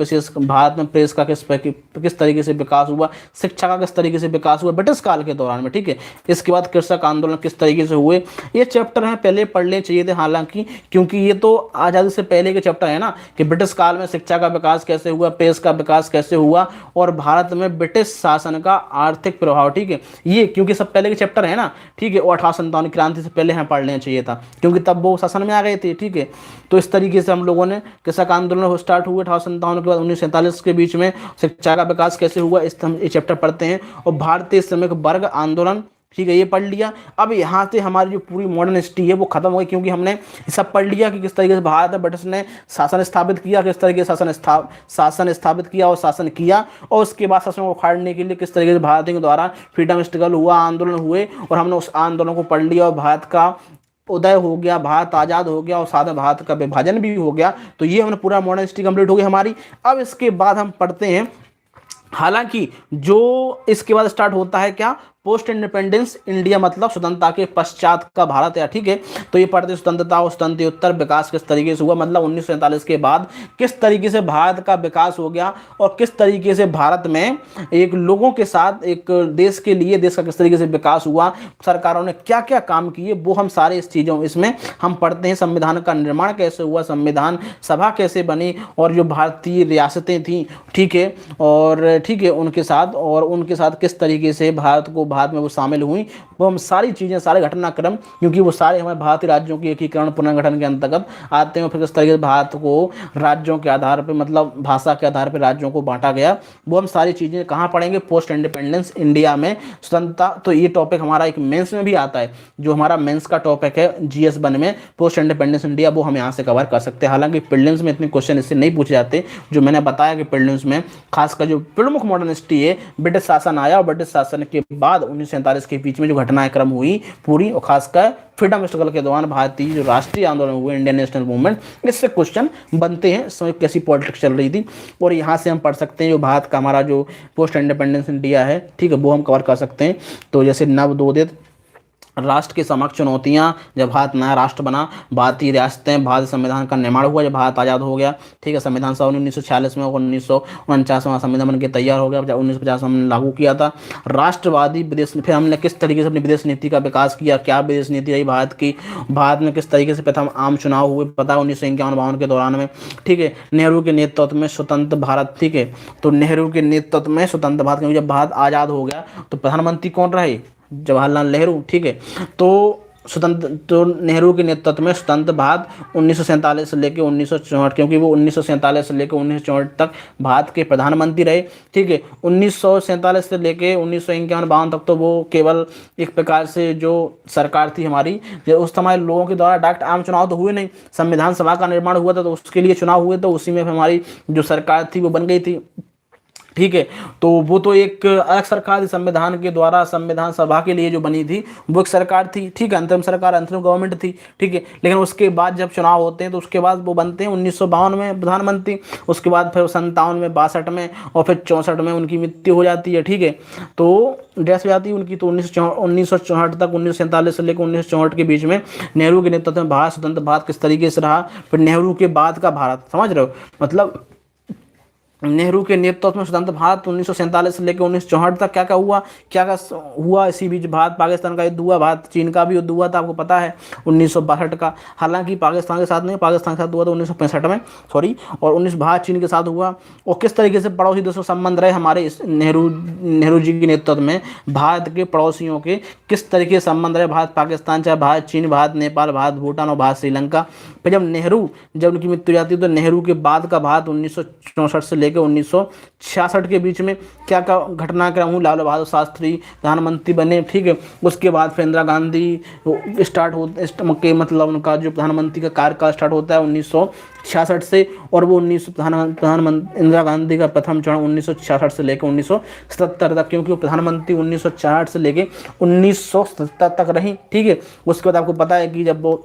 प्रेस का किस तरीके से विकास हुआ, शिक्षा का किस तरीके से विकास हुआ ब्रिटिश काल के दौरान में, ठीक है। इसके बाद कृषक आंदोलन किस तरीके से हुए। ये चैप्टर हैं पहले पढ़ लेने चाहिए थे, हालांकि क्योंकि ये तो आज़ादी से पहले के चैप्टर है ना, कि ब्रिटिश काल में शिक्षा का विकास कैसे हुआ, प्रेस का विकास कैसे हुआ, और भारत में ब्रिटिश शासन का आर्थिक प्रभाव, ठीक है। ये क्योंकि सब पहले के चैप्टर है ना, ठीक है, और 1857 क्रांति से पहले हमें पढ़ लेना चाहिए था क्योंकि तब वो शासन में आ गए थे, ठीक है। तो इस तरीके से हम लोगों ने कृषक आंदोलन स्टार्ट हुए 1857 के बाद 1947 के बीच में शिक्षा का विकास कैसे हुआ, इस हम ये चैप्टर पढ़ते हैं। और भारतीय श्रमिक वर्ग आंदोलन, ठीक है, ये पढ़ लिया। अब यहाँ से हमारी जो पूरी मॉडर्न हिस्ट्री है वो खत्म हो गई, क्योंकि हमने ये सब पढ़ लिया कि किस तरीके से भारत में ब्रिटिश ने शासन स्थापित किया, किस तरीके से शासन स्थापित किया और शासन किया, और उसके बाद शासन को उखाड़ने के लिए किस तरीके से भारतीयों के द्वारा फ्रीडम स्ट्रगल हुआ, आंदोलन हुए, और हमने उस आंदोलन को पढ़ लिया और भारत का उदय हो गया, भारत आज़ाद हो गया और साथ में भारत का विभाजन भी हो गया। तो ये हमने पूरा मॉडर्न हिस्ट्री कंप्लीट हो गई हमारी। अब इसके बाद हम पढ़ते हैं, हालांकि जो इसके बाद स्टार्ट होता है क्या, पोस्ट इंडिपेंडेंस इंडिया, मतलब स्वतंत्रता के पश्चात का भारत है। ठीक है, तो ये पढ़ते स्वतंत्रता और स्वतंत्रोत्तर विकास किस तरीके से हुआ, मतलब 1947 के बाद किस तरीके से भारत का विकास हो गया और किस तरीके से भारत में एक लोगों के साथ एक देश के लिए देश का किस तरीके से विकास हुआ, सरकारों ने क्या क्या काम किए, वो हम सारे इस चीज़ों इसमें हम पढ़ते हैं। संविधान का निर्माण कैसे हुआ, संविधान सभा कैसे बनी, और जो भारतीय रियासतें थी, ठीक है, और ठीक है उनके साथ किस तरीके से भारत में वो शामिल हुई, वो हम सारी चीज़ें, सारे घटनाक्रम, क्योंकि वो सारे हमारे भारतीय राज्यों के एकीकरण पुनर्गठन के अंतर्गत आते हैं। फिर किस तरीके से भारत को राज्यों के आधार पर, मतलब भाषा के आधार पर राज्यों को बांटा गया, वो हम सारी चीज़ें कहाँ पढ़ेंगे, पोस्ट इंडिपेंडेंस इंडिया में स्वतंत्रता। तो ये टॉपिक हमारा एक मेंस में भी आता है, जो हमारा मेंस का टॉपिक है GS1 में पोस्ट इंडिपेंडेंस इंडिया, वो हम यहाँ से कवर कर सकते हैं। हालांकि प्रीलिम्स में इतने क्वेश्चन इससे नहीं पूछे जाते, जो मैंने बताया कि प्रीलिम्स में खासकर जो प्रमुख मॉडर्न हिस्ट्री है, ब्रिटिश शासन आया और ब्रिटिश शासन के बाद 1947 के बीच में जो घटनाक्रम हुई पूरी, और खासकर फ्रीडम स्ट्रगल के दौरान भारतीय जो राष्ट्रीय आंदोलन हुए, इंडियन नेशनल मूवमेंट, इससे क्वेश्चन बनते हैं, समय कैसी पॉलिटिक्स चल रही थी। और यहाँ से हम पढ़ सकते हैं जो भारत का हमारा जो पोस्ट इंडिपेंडेंस इंडिया है, ठीक है, वो हम कवर कर सकते हैं। तो जैसे नवोदित राष्ट्र के समक्ष चुनौतियां, जब भारत नया राष्ट्र बना, भारतीय रियासतें, भारत संविधान का निर्माण हुआ जब भारत आज़ाद हो गया, ठीक है, संविधान सभा 1946 में और 1949 में संविधान बन के तैयार हो गया, जब 1950 में हमने लागू किया था। राष्ट्रवादी विदेश, फिर हमने किस तरीके से अपनी विदेश नीति का विकास किया, क्या विदेश नीति रही भारत की, भारत में किस तरीके से प्रथम आम चुनाव हुए, पता है 1951-52 के दौरान में, ठीक है, नेहरू के नेतृत्व में स्वतंत्र भारत, ठीक है, तो नेहरू के नेतृत्व में स्वतंत्र भारत, क्योंकि जब भारत आज़ाद हो गया तो प्रधानमंत्री कौन रहे, जवाहरलाल नेहरू, ठीक है, तो नेहरू के नेतृत्व में स्वतंत्र भारत 1947 से लेकर 1964, क्योंकि वो 1947 से लेकर 1964 तक भारत के प्रधानमंत्री रहे, ठीक है। 1947 से लेकर 1951-52 तक तो वो केवल एक प्रकार से जो सरकार थी हमारी, उस समय लोगों के द्वारा डायरेक्ट आम चुनाव तो हुए नहीं, संविधान सभा का निर्माण हुआ था तो उसके लिए चुनाव हुए, तो उसी में हमारी जो सरकार थी वो बन गई थी, ठीक है। तो वो तो एक अलग सरकार थी, संविधान के द्वारा संविधान सभा के लिए जो बनी थी वो एक सरकार थी, ठीक है, अंतरिम सरकार, अंतरिम गवर्नमेंट थी, ठीक है। लेकिन उसके बाद जब चुनाव होते हैं तो उसके बाद वो बनते हैं 1952 में प्रधानमंत्री, उसके बाद फिर 57 में, 62 में और फिर 64 में उनकी मृत्यु हो जाती है, ठीक है, तो डेथ हो जाती है उनकी। तो 1964 तक, 1947 से लेकर 1964 के बीच में नेहरू के नेतृत्व में भारत स्वतंत्र भारत किस तरीके से रहा, फिर नेहरू के बाद का भारत, समझ रहे हो, मतलब नेहरू के नेतृत्व में स्वतंत्र भारत 1947 से लेकर 1964 तक क्या क्या हुआ। इसी बीच भारत पाकिस्तान का युद्ध हुआ, भारत चीन का भी युद्ध हुआ था, आपको पता है 1962 का, हालांकि पाकिस्तान के साथ नहीं, पाकिस्तान के साथ हुआ था 1965 में, सॉरी, और 19 भारत चीन के साथ हुआ। और किस तरीके से पड़ोसी देशों संबंध रहे हमारे नेहरू जी के नेतृत्व में, भारत के पड़ोसियों के किस तरीके से संबंध रहे, भारत पाकिस्तान, चाहे भारत चीन, भारत नेपाल, भारत भूटान और भारत श्रीलंका। फिर जब उनकी मृत्यु जाती है तो नेहरू के बाद का भारत 1964 से लेकर 1966 के बीच में क्या क्या घटनाक्रम हुआ, लाल बहादुर शास्त्री प्रधानमंत्री बने, ठीक है, उसके बाद फिर इंदिरा गांधी स्टार्ट होते, मतलब उनका जो प्रधानमंत्री का कार्यकाल स्टार्ट होता है 1966 से, और वो प्रधानमंत्री इंदिरा गांधी का प्रथम चरण 1966 से लेकर 1977 तक, क्योंकि वो प्रधानमंत्री 1966 से लेकर 1977 तक रही, ठीक है। उसके बाद आपको पता है कि जब वो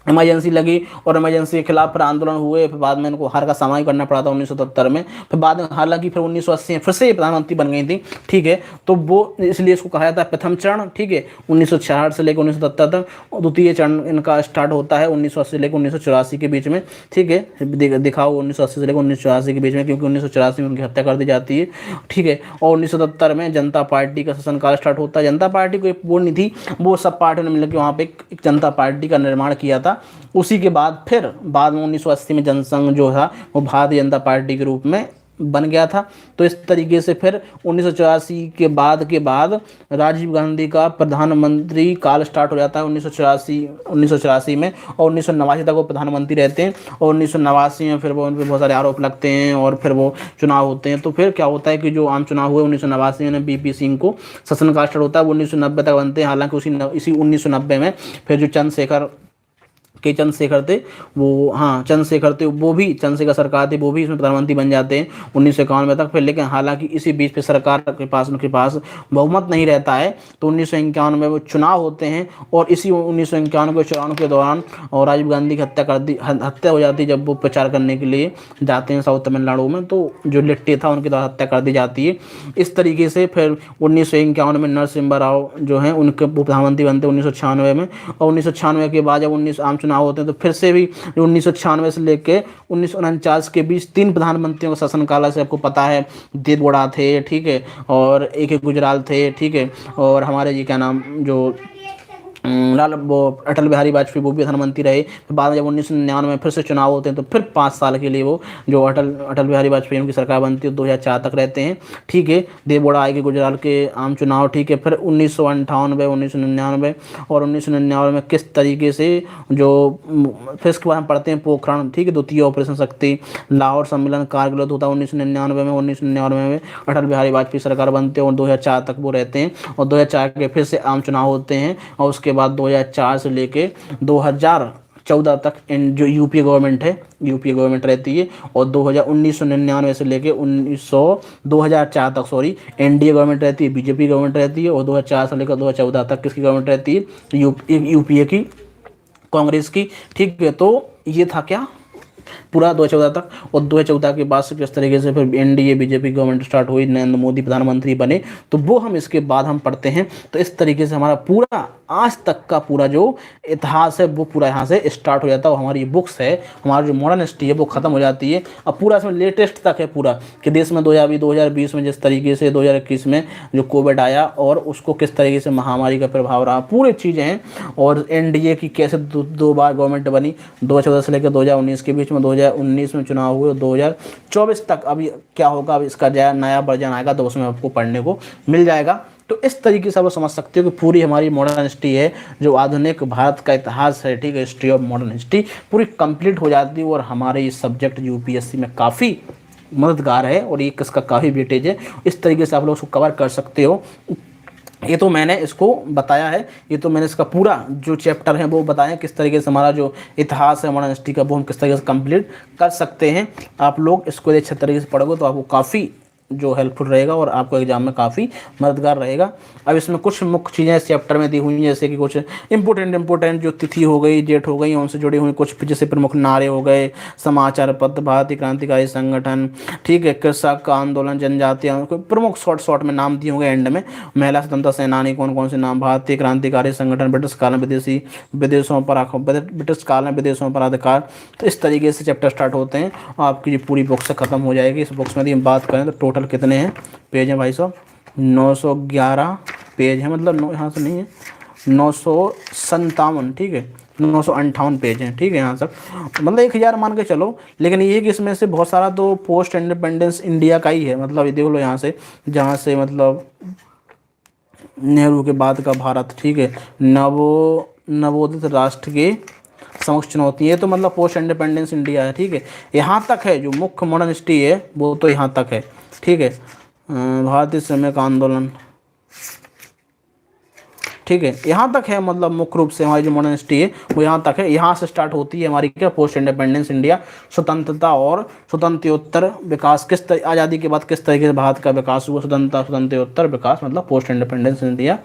इमरजेंसी लगी और इमरजेंसी के खिलाफ फिर आंदोलन हुए, फिर बाद में इनको हार का सामना करना पड़ा था 1977 में, फिर बाद में हालांकि फिर 1980 में फिर से प्रधानमंत्री बन गई थी, ठीक है, तो वो इसलिए इसको कहा जाता है प्रथम चरण, ठीक है, 1966 से लेकर 1977 तक, और द्वितीय चरण इनका स्टार्ट होता है 1980 से लेकर 1984 के बीच में, ठीक है, दिखाओ 1980 से लेकर 1984 के बीच में, क्योंकि 1984 में उनकी हत्या कर दी जाती है, ठीक है, और 1977 में जनता पार्टी का शासनकाल स्टार्ट होता है। जनता पार्टी कोई वो नहीं थी, वो सब पार्टियों ने मिलकर वहाँ पे एक जनता पार्टी का निर्माण किया था। उसी के बाद में 1980 में जनसंघ जो था वो भारतीय जनता पार्टी के रूप में बन गया था। तो इस तरीके से फिर 1984 के बाद राजीव गांधी का प्रधानमंत्री काल स्टार्ट हो जाता है 1984 में, और 1989 तक वो प्रधानमंत्री रहते हैं। और 1989 में फिर वो उन पर बहुत सारे आरोप लगते हैं और फिर वो चुनाव होते हैं। तो फिर क्या होता है कि जो आम चुनाव हुए 1989 में, बीपी सिंह को शासनकाल स्टार्ट होता है, वो 1990 तक बनते हैं। हालांकि इसी 1990 में फिर जो चंद्रशेखर थे, वो, हाँ चंद्रशेखर थे, वो भी चंद्रशेखर सरकार थी, वो भी इसमें प्रधानमंत्री बन जाते हैं 1991 तक। फिर लेकिन हालांकि इसी बीच पे सरकार उनके पास बहुमत नहीं रहता है, तो 1991 में वो चुनाव होते हैं। और इसी 1991 के चुनाव के दौरान और राजीव गांधी की हत्या हो जाती है, जब वो प्रचार करने के लिए जाते हैं साउथ तमिलनाडु में, तो जो लिट्टे था उनके द्वारा हत्या कर दी जाती है। इस तरीके से फिर 1951 में नरसिम्हा राव जो हैं उनके प्रधानमंत्री बनते हैं 1996 में। और 1996 के बाद जब 19 आम चुनाव होते हैं, तो फिर से भी 1996 से लेके 1949 के बीच 3 प्रधानमंत्रियों का शासनकाल से आपको पता है। देवगौड़ा थे, ठीक है, और AK गुजराल थे, ठीक है, और हमारे जी क्या नाम जो वो अटल बिहारी वाजपेयी, वो भी प्रधानमंत्री रहे। फिर बाद में जब 1999 में फिर से चुनाव होते हैं, तो फिर 5 साल के लिए वो जो अटल बिहारी वाजपेयी उनकी सरकार बनती है, 2004 तक रहते हैं, ठीक है। देवगौड़ा, के गुजराल के आम चुनाव, ठीक है। फिर 1998, 1999 और 1999 में किस तरीके से जो फिर इसके बाद हम पढ़ते हैं पोखरण, ठीक है, द्वितीय ऑपरेशन शक्ति, लाहौर सम्मेलन, कारगिल होता है 1999 में। 1999 में अटल बिहारी वाजपेयी सरकार बनते हैं और 2004 तक वो रहते हैं। और 2004 के फिर से आम चुनाव होते हैं, और उसके बाद 2004 से लेके 2014 तक जो यूपीए गवर्नमेंट रहती है। और 1999 से लेके 2004 तक एनडीए गवर्नमेंट रहती है, बीजेपी गवर्नमेंट रहती है। और 2004 से लेकर 2014 तक किसकी गवर्नमेंट रहती है? यूपीए की, कांग्रेस की, ठीक है। तो ये था क्या पूरा 2014 तक। और 2014 के बाद से किस तरीके से फिर एनडीए बीजेपी गवर्नमेंट स्टार्ट हुई, नरेंद्र मोदी प्रधानमंत्री बने, तो वो हम इसके बाद हम पढ़ते हैं। तो इस तरीके से हमारा पूरा आज तक का पूरा जो इतिहास है वो पूरा यहाँ से स्टार्ट हो जाता है। और हमारी ये बुक्स है, हमारी जो मॉडर्न हिस्ट्री है वो खत्म हो जाती है। अब पूरा इसमें लेटेस्ट तक है पूरा, कि देश में 2020 में जिस तरीके से 2021 में जो कोविड आया और उसको किस तरीके से महामारी का प्रभाव रहा, पूरी चीज़ें हैं। और एनडीए की कैसे दो बार गवर्नमेंट बनी, 2014 से लेकर 2019 के बीच में, 2019 में चुनाव हुए, 2024 तक अभी क्या होगा, अब इसका नया वर्जन आएगा तो उसमें आपको पढ़ने को मिल जाएगा। तो इस तरीके से आप समझ सकते हो कि पूरी हमारी मॉडर्न हिस्ट्री है, जो आधुनिक भारत का इतिहास है, ठीक है, हिस्ट्री ऑफ मॉडर्न हिस्ट्री पूरी कंप्लीट हो जाती है। और हमारे ये सब्जेक्ट यूपीएससी में काफ़ी मददगार है और ये इसका काफ़ी वेटेज है। इस तरीके से आप लोग उसको कवर कर सकते हो। ये तो मैंने इसको बताया है, ये तो मैंने इसका पूरा जो चैप्टर है वो बताया किस तरीके से हमारा जो इतिहास है मॉडर्न हिस्ट्री का वो हम किस तरीके से कंप्लीट कर सकते हैं। आप लोग इसको अच्छे तरीके से पढ़ोगे तो आपको काफ़ी जो हेल्पफुल रहेगा और आपको एग्जाम में काफ़ी मददगार रहेगा। अब इसमें कुछ मुख्य चीज़ें इस चैप्टर में दी हुई हैं, जैसे कि कुछ इंपॉर्टेंट जो तिथि हो गई, डेट हो गई, उनसे जुड़ी हुई कुछ जैसे प्रमुख नारे हो गए, समाचार पत्र, भारतीय क्रांतिकारी संगठन, ठीक है, कृषक आंदोलन, जनजातीय प्रमुख शॉर्ट में नाम दिए होंगे एंड में। महिला स्वतंत्रता सेनानी कौन कौन से नाम, भारतीय क्रांतिकारी संगठन, ब्रिटिश काल में विदेशों पर अधिकार। तो इस तरीके से चैप्टर स्टार्ट होते हैं। आपकी जो पूरी बुक से ख़त्म हो जाएगी। इस बुक्स में यदि हम बात करें तो टोटल कितने हैं पेज हैं भाई साहब? 911 पेज है, मतलब यहाँ से नहीं है, 957, ठीक है, 958 पेज हैं, ठीक है, यहाँ तक मतलब 1000 मान के चलो। लेकिन ये कि इसमें से बहुत सारा तो पोस्ट इंडिपेंडेंस इंडिया का ही है, मतलब ये देख लो यहाँ से, जहाँ से मतलब नेहरू के बाद का भारत, ठीक है, नवोदित राष्ट्र के समक्ष चुनौती है, तो मतलब पोस्ट इंडिपेंडेंस इंडिया है, ठीक है। यहाँ तक है जो मुख्य मॉडर्न हिस्ट्री है वो तो यहाँ तक है, ठीक है। भारतीय श्रमिक आंदोलन, ठीक है, यहाँ तक है, मतलब मुख्य रूप से हमारी जो मॉडर्न हिस्ट्री है वो यहाँ तक है। यहाँ से स्टार्ट होती है हमारी क्या, पोस्ट इंडिपेंडेंस इंडिया, स्वतंत्रता और स्वतंत्रोत्तर विकास, आज़ादी के बाद किस तरीके से भारत का विकास हुआ, स्वतंत्रोत्तर विकास, मतलब पोस्ट इंडिपेंडेंस इंडिया।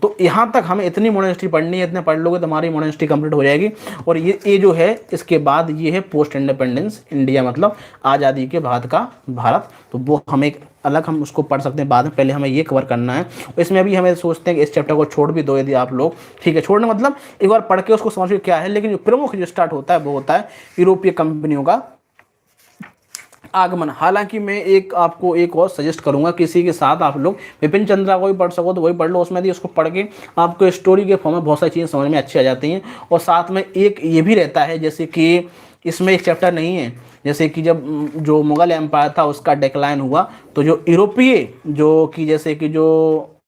तो यहाँ तक हमें इतनी मॉडर्न हिस्ट्री पढ़नी है, इतने पढ़ लोगे तो हमारी मॉडर्न हिस्ट्री कंप्लीट हो जाएगी। और ये जो है इसके बाद ये है पोस्ट इंडिपेंडेंस इंडिया, मतलब आज़ादी के बाद का भारत। तो वो हमें अलग हम उसको पढ़ सकते हैं बाद में, पहले हमें ये कवर करना है। इसमें अभी हमें सोचते हैं कि इस चैप्टर को छोड़ भी दो यदि आप लोग, ठीक है, छोड़ना मतलब एक बार पढ़ के उसको समझिए क्या है। लेकिन जो प्रमुख जो स्टार्ट होता है वो होता है यूरोपीय कंपनियों का आगमन। हालांकि मैं आपको एक और सजेस्ट करूंगा, किसी के साथ आप लोग विपिन चंद्रा को भी पढ़ सको तो वही पढ़ लो। उसमें भी उसको पढ़ के आपको स्टोरी के फॉर्म में बहुत सारी चीज़ें समझ में अच्छी आ जाती हैं। और साथ में एक ये भी रहता है, जैसे कि इसमें एक चैप्टर नहीं है। जैसे कि जब जो मुगल एम्पायर था उसका डिक्लाइन हुआ, तो जो यूरोपीय जो कि जैसे कि जो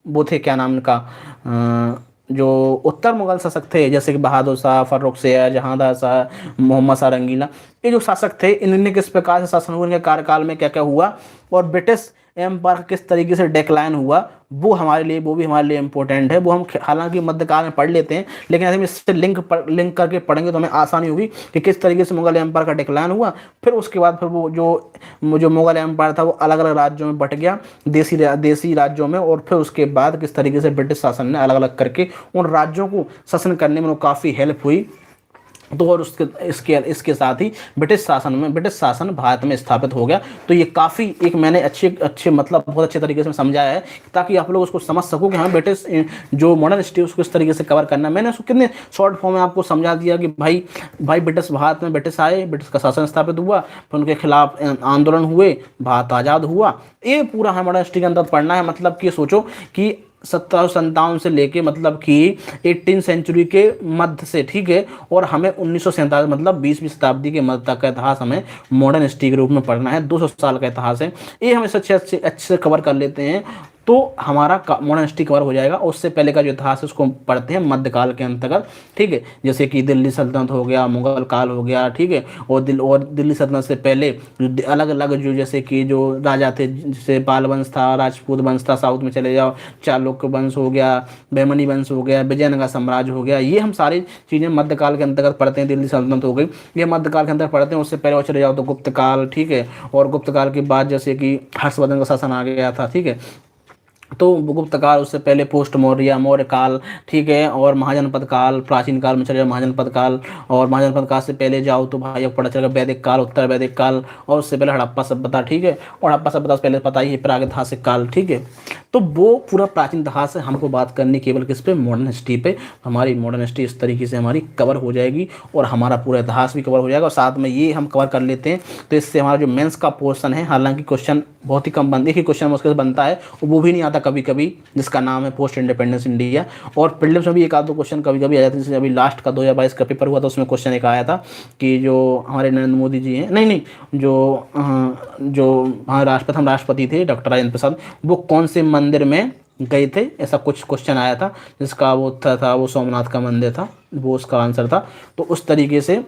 वो थे, क्या नाम उनका, जो उत्तर मुगल शासक थे, जैसे कि बहादुर शाह, फर्रुख शाह, जहांदार शाह, मोहम्मद शाह रंगीला, ये जो शासक थे, इन्होंने किस प्रकार से शासन हुआ, इनके कार्यकाल में क्या क्या हुआ, और ब्रिटिश एम्पायर किस तरीके से डिक्लाइन हुआ, वो हमारे लिए, वो भी हमारे लिए इंपॉर्टेंट है। वो हम हालांकि मध्यकाल में पढ़ लेते हैं, लेकिन ऐसे में इससे लिंक करके पढ़ेंगे तो हमें आसानी होगी कि किस तरीके से मुगल एम्पायर का डिक्लाइन हुआ। फिर उसके बाद फिर वो जो मुगल एम्पायर था वो अलग अलग राज्यों में बट गया, देसी राज्यों में, और फिर उसके बाद किस तरीके से ब्रिटिश शासन ने अलग अलग करके उन राज्यों को शासन करने में काफ़ी हेल्प हुई। तो और इसके साथ ही ब्रिटिश शासन भारत में स्थापित हो गया। तो ये काफ़ी एक मैंने अच्छे मतलब बहुत अच्छे तरीके से समझाया है, ताकि आप लोग उसको समझ सको कि हाँ ब्रिटिश जो मॉडर्न हिस्ट्री उसको इस तरीके से कवर करना। मैंने उसको कितने शॉर्ट फॉर्म में आपको समझा दिया कि भाई ब्रिटिश भारत में ब्रिटिश आए, ब्रिटिश का शासन स्थापित हुआ, फिर उनके खिलाफ आंदोलन हुए, भारत आज़ाद हुआ। ये पूरा हमें मॉडर्न हिस्ट्री के अंदर पढ़ना है। मतलब कि सोचो कि 1757 से लेके मतलब कि 18वीं सेंचुरी के मध्य से, ठीक है, और हमें 1947 मतलब 20वीं शताब्दी के मध्य तक का इतिहास हमें मॉडर्न हिस्ट्री के रूप में पढ़ना है। 200 साल का इतिहास है ये, हम इसे अच्छे से कवर कर लेते हैं तो हमारा मॉडर्न हिस्ट्री कवर हो जाएगा। उससे पहले का जो इतिहास है उसको पढ़ते हैं मध्यकाल के अंतर्गत, ठीक है, जैसे कि दिल्ली सल्तनत हो गया, मुगल काल हो गया, ठीक है, और दिल्ली सल्तनत से पहले अलग अलग जो जैसे कि जो राजा थे, जैसे पाल वंश था, राजपूत वंश था, साउथ में चले जाओ चालुक्य वंश हो गया, बहमनी वंश हो गया, विजयनगर साम्राज्य हो गया, ये हम सारी चीज़ें मध्यकाल के अंतर्गत पढ़ते हैं। दिल्ली सल्तनत हो गई, ये मध्यकाल के अंदर पढ़ते हैं। उससे पहले और चले जाओ तो गुप्त काल, ठीक है, और गुप्त काल के बाद जैसे कि हर्षवर्धन का शासन आ गया था, ठीक है, तो गुप्त काल, उससे पहले पोस्ट मौर्य काल, ठीक है, और महाजनपद काल, प्राचीन काल में चले जाओ महाजनपद काल, और महाजनपद काल से पहले जाओ तो भाई अब पता चलेगा वैदिक काल, उत्तर वैदिक काल, और उससे पहले हड़प्पा सभ्यता, ठीक है, और हड़प्पा सभ्यता से पहले पता ही है प्रागैतिहासिक काल, ठीक है। तो वो पूरा प्राचीन इतिहास है, हमको बात करनी केवल किस पे, मॉडर्न हिस्ट्री पे। हमारी मॉडर्न हिस्ट्री इस तरीके से हमारी कवर हो जाएगी और हमारा पूरा इतिहास भी कवर हो जाएगा, और साथ में ये हम कवर कर लेते हैं तो इससे हमारा जो मेंस का पोर्शन है, हालांकि क्वेश्चन बहुत ही कम बनते, एक ही क्वेश्चन मुश्किल बनता है, वो भी नहीं आता कभी कभी, जिसका नाम है पोस्ट इंडिपेंडेंस इंडिया। और प्रीलिम्स में भी एक आध दो क्वेश्चन कभी कभी आ जाते हैं। जैसे अभी लास्ट का 2022 का पेपर हुआ था, उसमें क्वेश्चन एक आया था कि जो हमारे नरेंद्र मोदी जी हैं, नहीं जो हमारे राष्ट्रपति थे डॉक्टर राजेंद्र प्रसाद, वो कौन से मंदिर में गए थे, ऐसा कुछ क्वेश्चन आया था, जिसका वो था वो सोमनाथ का मंदिर था, वो उसका आंसर था। तो उस तरीके से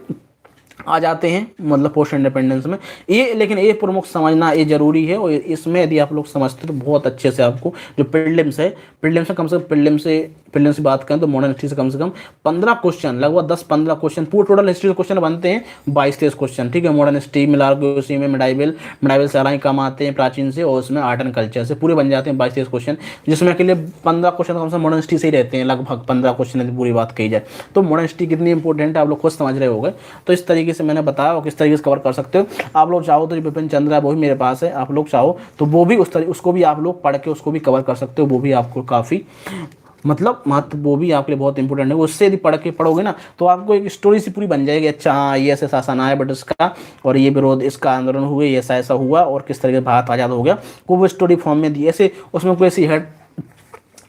आ जाते हैं मतलब पोस्ट इंडिपेंडेंस में ये। लेकिन ये प्रमुख समझना ये जरूरी है, और इसमें यदि आप लोग समझते तो बहुत अच्छे से आपको जो प्रीलिम्स है, प्रीलिम्स में कम से कम प्रीलिम्स की बात करें तो मॉडर्न हिस्ट्री से कम 15 क्वेश्चन, लगभग 10-15 क्वेश्चन, पूरे टोटल हिस्ट्री के क्वेश्चन बनते हैं 22-23 क्वेश्चन, ठीक है। मॉडर्न हिस्ट्री मिला के उसी में मिडाइवल से आराई कम आते हैं प्राचीन से, और उसमें आर्ट एंड कल्चर से पूरे बन जाते हैं 22-23 क्वेश्चन, जिसमें के लिए 15 क्वेश्चन कम से कम मॉडर्न हिस्ट्री से ही रहते हैं, लगभग 15 क्वेश्चन यदि पूरी बात कही जाए तो। मॉडर्न हिस्ट्री कितनी इंपॉर्टेंट है आप लोग खुद समझ रहे होंगे। तो इस तरीके से मैंने बताया और किस तरीके से कवर कर सकते हो आप लोग। चाहो तो जो बिपिन चंद्र है वो भी मेरे पास है, आप लोग चाहो तो वो भी उसको भी आप लोग पढ़ के उसको भी कवर कर सकते हो, वो भी आपको काफ़ी मतलब महत्व, वो भी आपके लिए बहुत इंपॉर्टेंट है। उससे यदि पढ़ोगे ना तो आपको एक स्टोरी सी पूरी बन जाएगी। अच्छा हाँ, ये ऐसे शासन आया ब्रिटिश का, और ये विरोध, इसका आंदोलन हुए, ऐसा ऐसा हुआ, और किस तरीके से भारत आज़ाद हो गया, वो स्टोरी फॉर्म में दी। ऐसे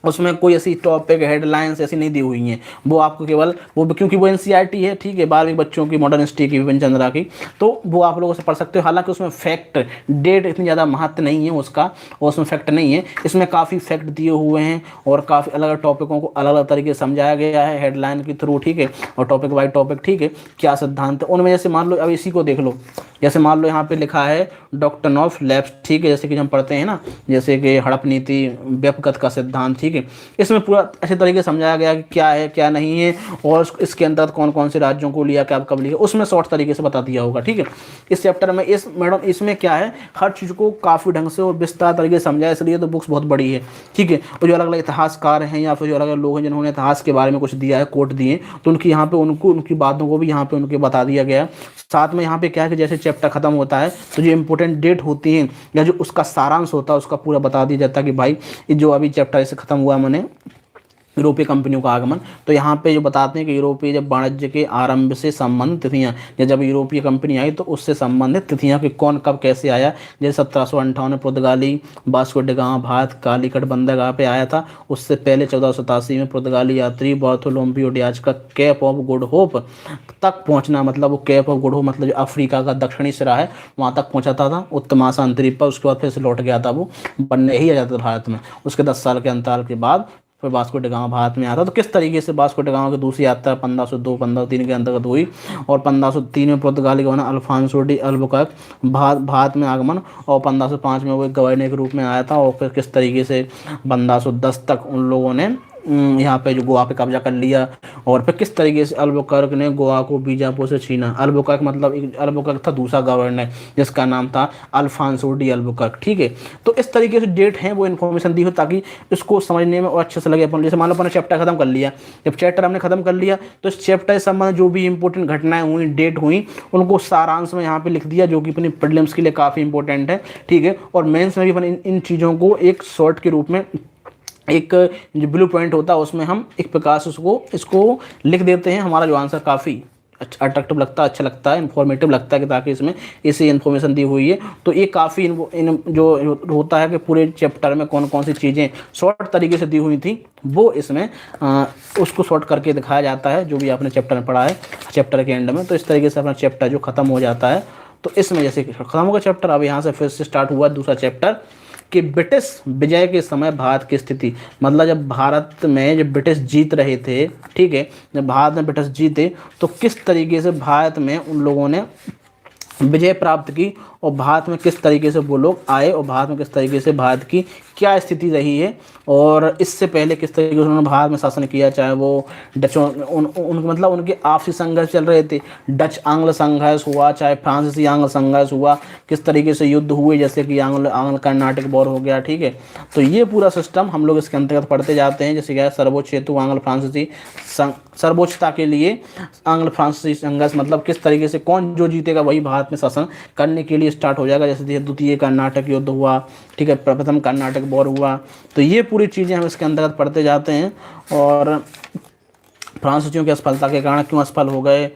उसमें कोई ऐसी टॉपिक हेडलाइंस ऐसी नहीं दी हुई हैं, वो आपको केवल वो, क्योंकि वो एनसीईआरटी है, ठीक है, 12वीं बच्चों की मॉडर्न हिस्ट्री की बिपिन चंद्रा की, तो वो आप लोगों से पढ़ सकते हो। हालांकि उसमें फैक्ट डेट इतनी ज़्यादा महत्व नहीं है उसका, और उसमें फैक्ट नहीं है, इसमें काफ़ी फैक्ट दिए हुए हैं और काफ़ी अलग अलग टॉपिकों को अलग अलग तरीके से समझाया गया है हेडलाइन के थ्रू, ठीक है, और टॉपिक बाई टॉपिक, ठीक है, क्या सिद्धांत है उनमें। जैसे मान लो अब इसी को देख लो, जैसे मान लो यहाँ पे लिखा है डॉक्ट्रिन ऑफ लैप्स, ठीक है, जैसे कि हम पढ़ते हैं ना, जैसे कि हड़प नीति, व्यपगत का सिद्धांत, ठीक है, इसमें पूरा अच्छे तरीके से समझाया गया कि क्या है क्या नहीं है, और इसके अंदर कौन कौन से राज्यों को लिया, क्या कब लिया, उसमें शॉर्ट तरीके से बता दिया होगा, ठीक है। इस चैप्टर में इसमें क्या है, हर चीज़ को काफ़ी ढंग से और विस्तार तरीके से समझाया, इसलिए तो बुक्स बहुत बड़ी है, ठीक है। और जो अलग अलग इतिहासकार हैं या फिर जो अलग अलग लोग हैं जिन्होंने इतिहास के बारे में कुछ दिया है, कोट दिए, तो उनकी यहाँ पे उनकी बातों को भी यहाँ पे उनके बता दिया गया। साथ में यहाँ पे क्या है कि जैसे चैप्टर खत्म होता है तो जो इंपॉर्टेंट डेट होती है या जो उसका सारांश होता है उसका पूरा बता दिया जाता है कि भाई ये जो अभी चैप्टर ऐसे खत्म हुआ, मैंने यूरोपीय कंपनियों का आगमन। तो यहाँ पे जो बताते हैं कि यूरोपीय जब वाणिज्य के आरंभ से संबंधित तिथियाँ, या जब यूरोपीय कंपनी आई तो उससे संबंधित तिथियाँ कि कौन कब कैसे आया। जैसे 1758 में पुर्तगाली Vasco da Gama Bharat Calicut बंदरगाह पे आया था। उससे पहले 1487 में पुर्तगाली यात्री बार्थोलोम्यू डियाज का केप ऑफ गुड होप तक पहुंचना, मतलब वो केप ऑफ गुड होप मतलब जो अफ्रीका का दक्षिणी सिरा है वहाँ तक पहुंचा था उत्तर महासागरीय पर। उसके बाद फिर से लौट गया था, वो बनने ही आ जाता था भारत में। उसके 10 साल के अंतराल के बाद फिर वास्को ड गामा भारत में आता। तो किस तरीके से वास्को ड गामा की दूसरी यात्रा 1502-1503 के अंतर्गत हुई, और 1503 में पुर्तगाली governor Alfonso de Albuquerque Bharat में आगमन, और 1505 में वो एक गवर्नर के रूप में आया था। और फिर किस तरीके से 1510 तक उन लोगों ने यहाँ पे जो गोवा पे कब्जा कर लिया, और फिर किस तरीके से अल्बुकर्क ने गोवा को बीजापुर से छीना। अल्बुकर्क मतलब अल्बुकर्क था दूसरा गवर्नर जिसका नाम था अल्फांसो डी अल्बुकर्क, ठीक है। तो इस तरीके से डेट है वो इन्फॉर्मेशन दी हो ताकि इसको समझने में और अच्छे से लगे। अपन जैसे मान लो अपने चैप्टर खत्म कर लिया, जब चैप्टर हमने खत्म कर लिया तो इस चैप्टर से संबंधित जो भी इंपॉर्टेंट घटनाएं हुई, डेट हुई, उनको सारांश में यहाँ पे लिख दिया, जो कि अपनी प्रीलिम्स के लिए काफ़ी इंपॉर्टेंट है, ठीक है। और मेंस में भी अपन इन चीज़ों को एक शॉर्ट के रूप में, एक जो ब्लू पॉइंट होता है उसमें हम एक प्रकार से इसको लिख देते हैं। हमारा जो आंसर काफ़ी अच्छा अट्रैक्टिव लगता है, अच्छा लगता है, इन्फॉर्मेटिव लगता है कि ताकि इसमें ऐसी इन्फॉर्मेशन दी हुई है। तो ये काफ़ी जो होता है कि पूरे चैप्टर में कौन कौन सी चीज़ें शॉर्ट तरीके से दी हुई थी वो इसमें उसको शॉर्ट करके दिखाया जाता है, जो भी आपने चैप्टर में पढ़ा है चैप्टर के एंड में। तो इस तरीके से अपना चैप्टर जो ख़त्म हो जाता है। तो इसमें जैसे ख़त्म होगा चैप्टर, अब यहाँ से फिर से स्टार्ट हुआ दूसरा चैप्टर कि ब्रिटिश विजय के समय भारत की स्थिति, मतलब जब भारत में जब ब्रिटिश जीत रहे थे, ठीक है, जब भारत में ब्रिटिश जीते तो किस तरीके से भारत में उन लोगों ने विजय प्राप्त की, और भारत में किस तरीके से वो लोग आए, और भारत में किस तरीके से भारत की क्या स्थिति रही है, और इससे पहले किस तरीके से उन्होंने भारत में शासन किया, चाहे वो डचों मतलब उनके आपसी संघर्ष चल रहे थे, डच आंग्ल संघर्ष हुआ, चाहे फ्रांसीसी आंग्ल संघर्ष हुआ, किस तरीके से युद्ध हुए, जैसे कि आंग्ल कर्नाटक वॉर हो गया, ठीक है। तो ये पूरा सिस्टम हम लोग इसके अंतर्गत पढ़ते जाते हैं। जैसे क्या सर्वोच्च हेतु आंग्ल फ्रांसीसी सर्वोच्चता के लिए आंग्ल फ्रांसीसी संघर्ष, मतलब किस तरीके से कौन जो जीतेगा वही भारत में शासन करने के लिए स्टार्ट हो जाएगा। जैसे द्वितीय कर्नाटक युद्ध हुआ, ठीक है, प्रथम कर्नाटक वॉर हुआ। तो ये पूरी चीज़ें हम इसके अंतर्गत पढ़ते जाते हैं, और फ्रांसीसियों की असफलता के कारण क्यों असफल हो गए,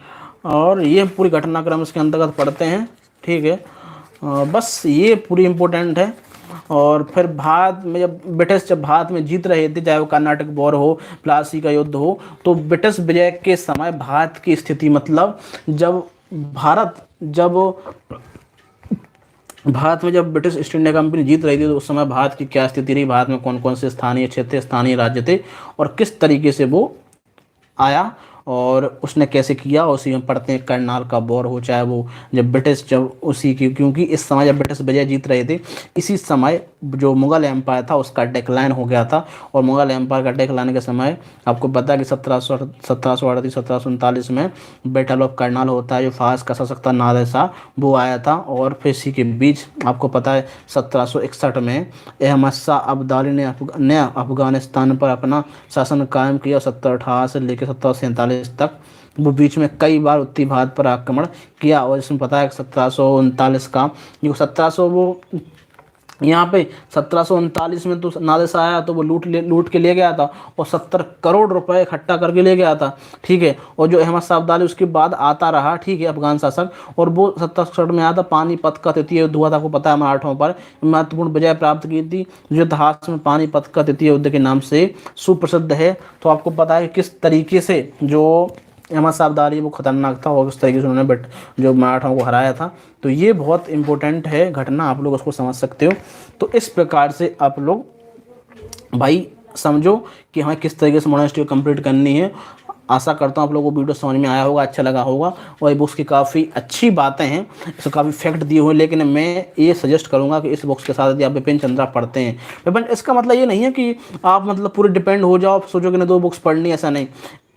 और ये पूरी घटनाक्रम इसके अंतर्गत पढ़ते हैं, ठीक है। बस ये पूरी इम्पोर्टेंट है। और फिर भारत में जब ब्रिटिश भारत में जीत रहे थे, चाहे वो कर्नाटक वॉर हो, प्लासी का युद्ध हो, तो ब्रिटिश विजय के समय भारत की स्थिति, मतलब भारत में जब ब्रिटिश ईस्ट इंडिया कंपनी जीत रही थी तो उस समय भारत की क्या स्थिति रही, भारत में कौन कौन से स्थानीय क्षेत्र स्थानीय राज्य थे, और किस तरीके से वो आया और उसने कैसे किया। उसी में पढ़ते हैं करनाल का वॉर हो, चाहे वो जब ब्रिटिश जब उसी की, क्योंकि इस समय जब ब्रिटिश विजय जीत रहे थे इसी समय जो मुग़ल एम्पायर था उसका डिक्लाइन हो गया था। और मुग़ल एम्पायर का डिक्लाइन के समय आपको पता है कि 1738-1739 में बैटल ऑफ करनाल होता है, जो फारस का सशक्त नादिर शाह वो आया था। और फिर इसी के बीच आपको पता है 1761 में अहमद शाह अब्दाली ने अफगानिस्तान पर अपना शासन कायम किया। 1758 से लेकर 1747 तक वो बीच में कई बार उत्तरी भारत पर आक्रमण किया। और इसमें पता है 1739 का जो 1700 वो यहाँ पे 1739 में तो नादिर शाह आया तो वो लूट के ले गया था, और 70 करोड़ रुपए इकट्ठा करके ले गया था, ठीक है। और जो अहमद शाह अब्दाली उसके बाद आता रहा, ठीक है, अफगान शासक, और वो 1767 में आया था। पानीपत का तृतीय युद्ध हुआ था, आपको पता है, मराठों पर महत्वपूर्ण विजय प्राप्त की थी, जो इतिहास में पानीपत का तृतीय युद्ध के नाम से सुप्रसिद्ध है। तो आपको पता है किस तरीके से जो अहमद शाह अब्दाली वो खतरनाक था और उस तरीके से उन्होंने जो मराठाओं को हराया था। तो ये बहुत इंपॉर्टेंट है घटना, आप लोग उसको समझ सकते हो। तो इस प्रकार से आप लोग भाई समझो कि हमें किस तरीके से मॉडर्न हिस्ट्री कंप्लीट करनी है। आशा करता हूँ आप लोगों को वीडियो समझ में आया होगा, अच्छा लगा होगा। और ये बुक्स की काफ़ी अच्छी बातें हैं, इसमें काफ़ी फैक्ट दिए हुए हैं, लेकिन मैं ये सजेस्ट करूँगा कि इस बुक्स के साथ यदि आप बिपिन चंद्रा पढ़ते हैं, बिपिन इसका मतलब ये नहीं है कि आप मतलब पूरे डिपेंड हो जाओ, आप सोचो कि नहीं 2 बुक्स पढ़नी, ऐसा नहीं।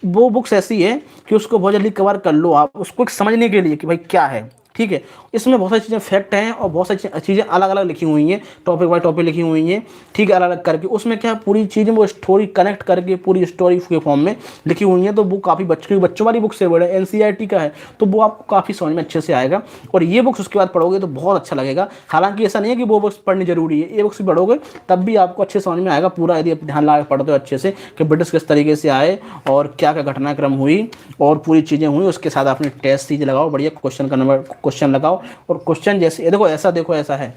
वो बुक्स ऐसी है कि उसको बहुत जल्दी कवर कर लो आप, उसको समझने के लिए कि भाई क्या है, ठीक है। इसमें बहुत सारी चीज़ें फैक्ट हैं और बहुत सारी चीज़ें अलग अलग लिखी हुई हैं, टॉपिक बाय टॉपिक लिखी हुई हैं, ठीक है, अलग अलग करके। उसमें क्या पूरी चीज़ें वो स्टोरी कनेक्ट करके पूरी स्टोरी के फॉर्म में लिखी हुई हैं। तो वो काफ़ी बच्चों वाली बुक से बड़े एनसीईआरटी का है, तो वो आपको काफ़ी समझ में अच्छे से आएगा। और ये बुक्स उसके बाद पढ़ोगे तो बहुत अच्छा लगेगा। हालांकि ऐसा नहीं है कि वो बुक्स पढ़नी जरूरी है, ये बुक्स भी पढ़ोगे तब भी आपको अच्छे समझ में आएगा पूरा, यदि आप ध्यान लगा के पढ़ते हो अच्छे से कि ब्रिटिश किस तरीके से आए और क्या क्या घटनाक्रम हुई और पूरी चीज़ें हुई। उसके साथ आपने टेस्ट सीरीज लगाओ, बढ़िया क्वेश्चन लगाओ। और क्वेश्चन जैसे देखो ऐसा है,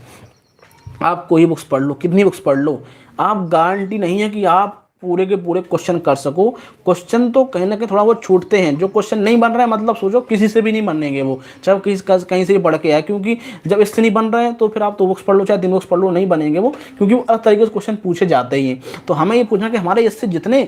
आप कोई बुक्स पढ़ लो, कितनी बुक्स पढ़ लो, आप गारंटी नहीं है कि आप पूरे के पूरे क्वेश्चन कर सको। क्वेश्चन तो कहीं ना कहीं थोड़ा बहुत छूटते हैं। जो क्वेश्चन नहीं बन रहा है, मतलब सोचो किसी से भी नहीं बनेंगे वो, चाहे कहीं से भी पढ़ के आए, क्योंकि जब इससे नहीं बन रहे हैं तो फिर आप 2 बुक्स पढ़ लो चाहे 3 बुक्स पढ़ लो, नहीं बनेंगे वो, क्योंकि वो अलग तरीके से क्वेश्चन पूछे जाते ही हैं। तो हमें ये पूछना कि हमारे इससे जितने,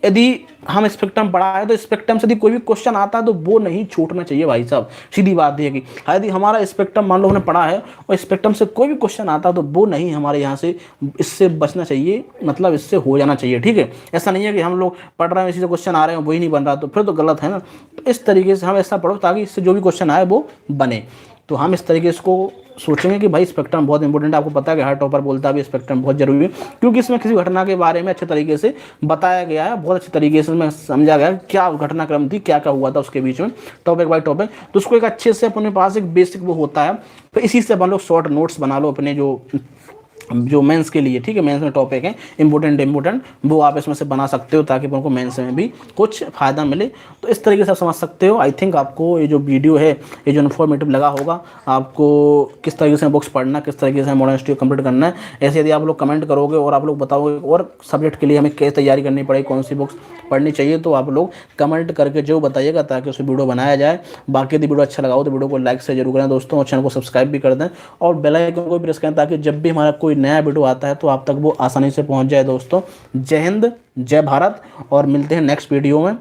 यदि हम स्पेक्ट्रम पढ़ा है तो स्पेक्ट्रम से यदि कोई भी क्वेश्चन आता है तो वो नहीं छूटना चाहिए भाई साहब, सीधी बात है कि यदि हमारा स्पेक्ट्रम मान लो हमने पढ़ा है और स्पेक्ट्रम से कोई भी क्वेश्चन आता है तो वो नहीं, हमारे यहाँ से इससे बचना चाहिए, मतलब इससे हो जाना चाहिए, ठीक है। ऐसा नहीं है कि हम लोग पढ़ रहे हैं इसी से क्वेश्चन आ रहे हैं वही नहीं बन रहा, तो फिर तो गलत है ना। तो इस तरीके से हम ऐसा पढ़ो ताकि इससे जो भी क्वेश्चन आए वो बने। तो हम इस तरीके से को सोचेंगे कि भाई स्पेक्ट्रम बहुत इंपॉर्टेंट है। आपको पता है कि हर टॉपर बोलता है भी स्पेक्ट्रम बहुत जरूरी है, क्योंकि इसमें किसी घटना के बारे में अच्छे तरीके से बताया गया है, बहुत अच्छे तरीके से इसमें समझा गया क्या घटनाक्रम थी, क्या क्या हुआ था उसके बीच में, टॉपिक बाय टॉपिक। तो उसको एक अच्छे से अपने पास एक बेसिक वो होता है, तो इसी से अपन लोग शॉर्ट नोट्स बना लो अपने जो मेंस के लिए, ठीक है। मेंस में टॉपिक है इंपॉर्टेंट, वो आप इसमें से बना सकते हो ताकि उनको मेंस में भी कुछ फायदा मिले। तो इस तरीके से आप समझ सकते हो। आई थिंक आपको ये जो वीडियो है ये जो इन्फॉर्मेटिव लगा होगा, आपको किस तरीके से बुक्स पढ़ना, किस तरीके से मॉडर्न हिस्ट्री कंप्लीट करना है। ऐसे यदि आप लोग कमेंट करोगे और आप लोग बताओगे और सब्जेक्ट के लिए हमें कैसे तैयारी करनी पड़ेगी, कौन सी बुक्स पढ़नी चाहिए, तो आप लोग कमेंट करके जो बताइएगा ताकि उस वीडियो बनाया जाए। बाकी यदि वीडियो अच्छा लगा हो तो वीडियो को लाइक से जरूर करें दोस्तों, और चैनल को सब्सक्राइब भी कर दें और बेल आइकन को भी प्रेस करें ताकि जब भी हमारा कोई नया वीडियो आता है तो आप तक वो आसानी से पहुंच जाए दोस्तों। जय हिंद, जय भारत, और मिलते हैं नेक्स्ट वीडियो में।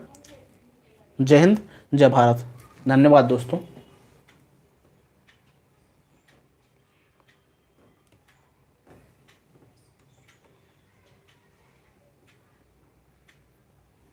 जय हिंद, जय भारत, धन्यवाद दोस्तों।